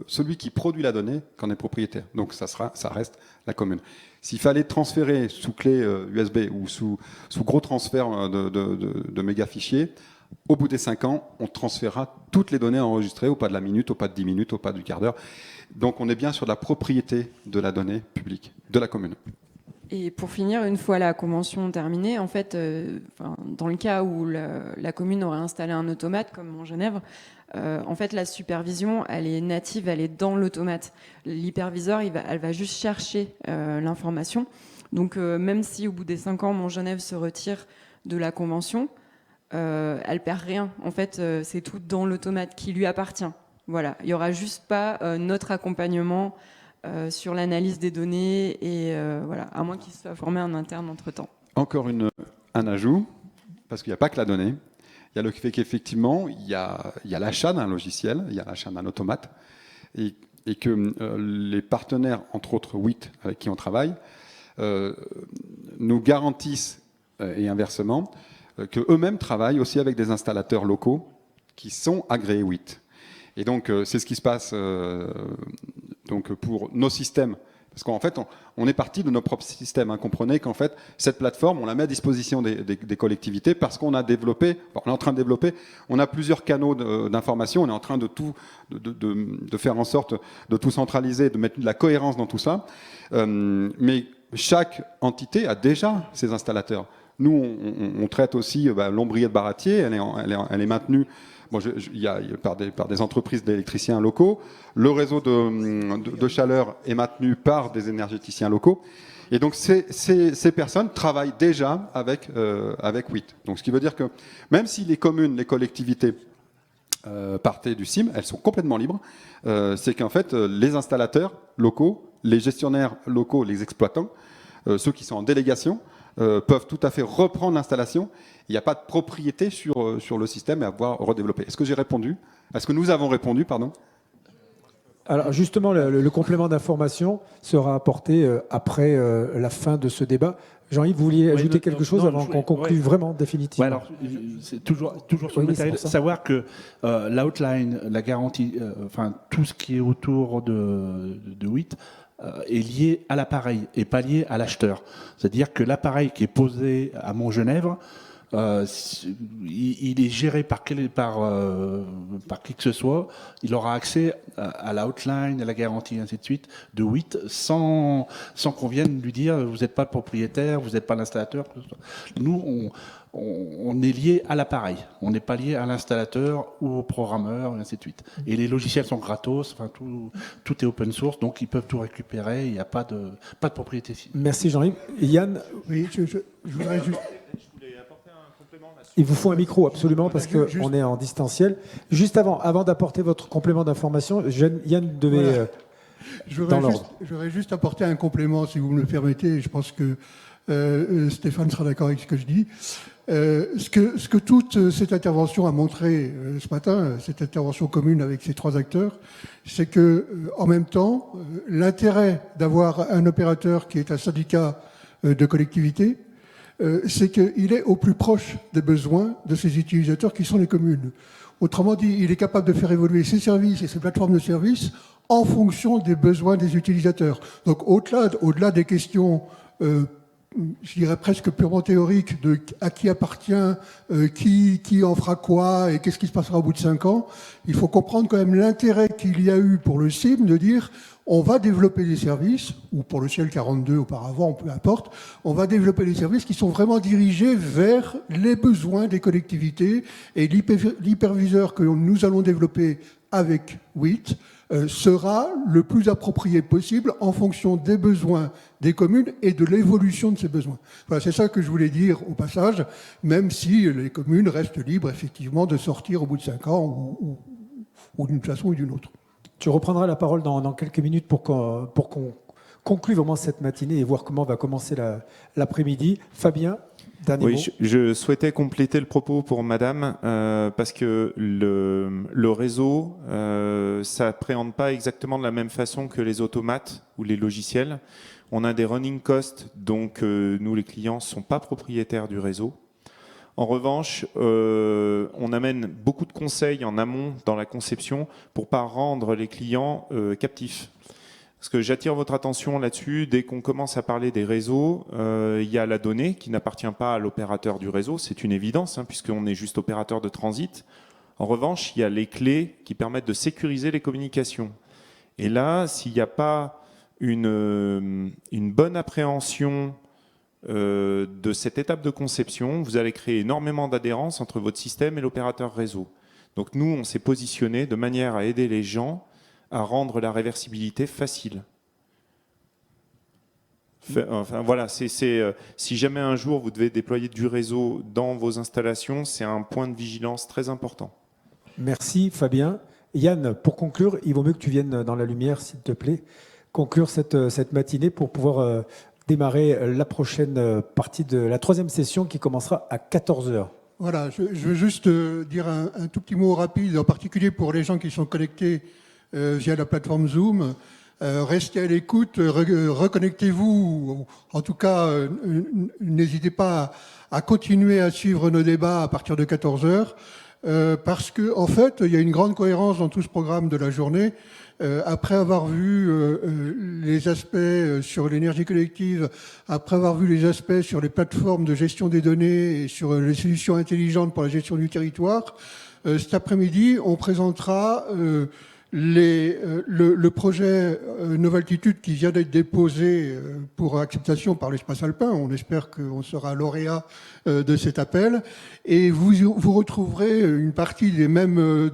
celui qui produit la donnée qu'en est propriétaire. Donc ça reste la commune. S'il fallait transférer sous clé USB ou sous gros transfert de méga fichiers, au bout des 5 ans, on transférera toutes les données enregistrées au pas de la minute, au pas de 10 minutes, au pas du quart d'heure. Donc on est bien sur la propriété de la donnée publique, de la commune. Et pour finir, une fois la convention terminée, en fait, dans le cas où la commune aurait installé un automate, comme Montgenèvre, en fait, la supervision, elle est native, elle est dans l'automate. L'hyperviseur, elle va juste chercher l'information. Donc, même si au bout des 5 ans, Montgenèvre se retire de la convention, elle perd rien. En fait, c'est tout dans l'automate qui lui appartient. Voilà, il n'y aura juste pas notre accompagnement sur l'analyse des données et voilà, à moins qu'il soit formé en interne entre-temps. Encore un ajout, parce qu'il n'y a pas que la donnée. Il y a le fait qu'effectivement, il y a l'achat d'un logiciel, il y a l'achat d'un automate, et que les partenaires, entre autres WIT, avec qui on travaille, nous garantissent, et inversement, qu'eux-mêmes travaillent aussi avec des installateurs locaux qui sont agréés WIT. Et donc, c'est ce qui se passe donc pour nos systèmes. Parce qu'en fait, on est parti de nos propres systèmes. Hein. Comprenez qu'en fait, cette plateforme, on la met à disposition des collectivités parce qu'on a développé, on est en train de développer, on a plusieurs canaux d'information, on est en train de faire en sorte de tout centraliser, de mettre de la cohérence dans tout ça. Mais chaque entité a déjà ses installateurs. Nous, on traite aussi l'ombrier de Baratier, elle est maintenue par des entreprises d'électriciens locaux. Le réseau de chaleur est maintenu par des énergéticiens locaux. Et donc, ces personnes travaillent déjà avec WIT. Donc, ce qui veut dire que même si les communes, les collectivités partaient du CIM, elles sont complètement libres. C'est qu'en fait, les installateurs locaux, les gestionnaires locaux, les exploitants, ceux qui sont en délégation, peuvent tout à fait reprendre l'installation. Il n'y a pas de propriété sur le système et à pouvoir redévelopper. Est-ce que j'ai répondu? Est-ce que nous avons répondu, pardon? Alors justement, le complément d'information sera apporté après la fin de ce débat. Jean-Yves, vous vouliez ajouter quelque chose avant qu'on conclue vraiment définitivement? Alors, c'est toujours sur le matériel. Savoir que l'outline, la garantie, enfin tout ce qui est autour de WIT est lié à l'appareil et pas lié à l'acheteur. C'est-à-dire que l'appareil qui est posé à Montgenèvre il est géré par qui que ce soit. Il aura accès à la hotline, à la garantie, et ainsi de suite, de WIT, sans qu'on vienne lui dire vous n'êtes pas le propriétaire, vous n'êtes pas l'installateur. Nous, on est lié à l'appareil. On n'est pas lié à l'installateur ou au programmeur, et ainsi de suite. Et les logiciels sont gratos, enfin, tout est open source, donc ils peuvent tout récupérer, il n'y a pas de propriété. Merci Jean-Yves. Yann, oui, je voudrais juste... Il vous faut un micro, absolument, parce qu'on est en distanciel. Juste avant d'apporter votre complément d'information, Yann devait... Voilà. Dans l'ordre. J'aurais juste apporté un complément, si vous me le permettez. Je pense que Stéphane sera d'accord avec ce que je dis. Ce que toute cette intervention a montré ce matin, cette intervention commune avec ces trois acteurs, c'est que, en même temps, l'intérêt d'avoir un opérateur qui est un syndicat de collectivité, c'est qu'il est au plus proche des besoins de ses utilisateurs qui sont les communes. Autrement dit, il est capable de faire évoluer ses services et ses plateformes de services en fonction des besoins des utilisateurs. Donc au-delà des questions, je dirais presque purement théoriques, de à qui appartient, qui en fera quoi et qu'est-ce qui se passera au bout de 5 ans, il faut comprendre quand même l'intérêt qu'il y a eu pour le CIM de dire on va développer des services, ou pour le Ciel 42 auparavant, peu importe, on va développer des services qui sont vraiment dirigés vers les besoins des collectivités, et l'hyperviseur que nous allons développer avec WIT sera le plus approprié possible en fonction des besoins des communes et de l'évolution de ces besoins. Voilà, c'est ça que je voulais dire au passage, même si les communes restent libres effectivement de sortir au bout de 5 ans ou d'une façon ou d'une autre. Tu reprendras la parole dans quelques minutes pour qu'on conclue vraiment cette matinée et voir comment va commencer l'après-midi. Fabien, dernier mot. Je souhaitais compléter le propos pour Madame parce que le réseau s'appréhende pas exactement de la même façon que les automates ou les logiciels. On a des running costs, donc nous les clients ne sont pas propriétaires du réseau. En revanche, on amène beaucoup de conseils en amont dans la conception pour ne pas rendre les clients captifs. Parce que j'attire votre attention là-dessus, dès qu'on commence à parler des réseaux, il y a la donnée qui n'appartient pas à l'opérateur du réseau, c'est une évidence, puisqu'on est juste opérateur de transit. En revanche, il y a les clés qui permettent de sécuriser les communications. Et là, s'il n'y a pas une bonne appréhension de cette étape de conception, vous allez créer énormément d'adhérence entre votre système et l'opérateur réseau. Donc nous, on s'est positionné de manière à aider les gens à rendre la réversibilité facile. Enfin voilà, si jamais un jour vous devez déployer du réseau dans vos installations, c'est un point de vigilance très important. Merci Fabien. Yann, pour conclure, il vaut mieux que tu viennes dans la lumière, s'il te plaît, conclure cette matinée pour pouvoir démarrer la prochaine partie de la troisième session qui commencera à 14h. Voilà, je veux juste dire un tout petit mot rapide, en particulier pour les gens qui sont connectés via la plateforme Zoom. Restez à l'écoute, reconnectez-vous, en tout cas, n'hésitez pas à continuer à suivre nos débats à partir de 14h, parce que en fait, il y a une grande cohérence dans tout ce programme de la journée. Après avoir vu les aspects sur l'énergie collective, après avoir vu les aspects sur les plateformes de gestion des données et sur les solutions intelligentes pour la gestion du territoire, cet après-midi, on présentera le projet Novaltitude qui vient d'être déposé pour acceptation par l'Espace Alpin. On espère qu'on sera lauréat de cet appel. Et vous retrouverez une partie des mêmes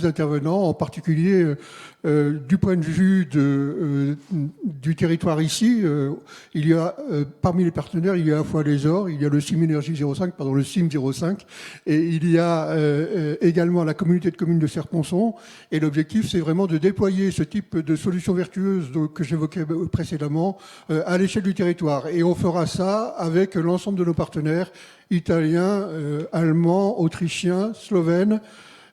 intervenants, en particulier du point de vue du territoire ici. Il y a parmi les partenaires, il y a à la fois l'ESOR, il y a le CIM Énergie 05, pardon, le CIM 05, et il y a également la communauté de communes de Serponçon. Et l'objectif, c'est vraiment de déployer ce type de solutions vertueuses que j'évoquais précédemment à l'échelle du territoire. Et on fera ça avec l'ensemble de nos partenaires italiens, allemands, autrichiens, slovènes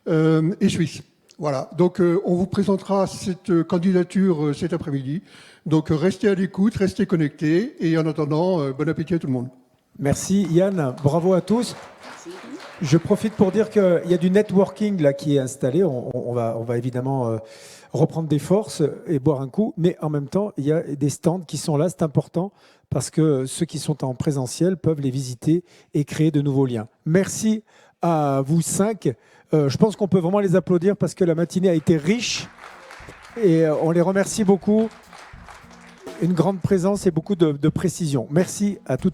et suisses. Voilà, donc on vous présentera cette candidature cet après-midi. Donc restez à l'écoute, restez connectés, et en attendant, bon appétit à tout le monde. Merci Yann, bravo à tous. Je profite pour dire qu'il y a du networking là qui est installé. On va évidemment reprendre des forces et boire un coup, mais en même temps, il y a des stands qui sont là, c'est important, parce que ceux qui sont en présentiel peuvent les visiter et créer de nouveaux liens. Merci à vous 5. Je pense qu'on peut vraiment les applaudir parce que la matinée a été riche et on les remercie beaucoup. Une grande présence et beaucoup de précision. Merci à toutes.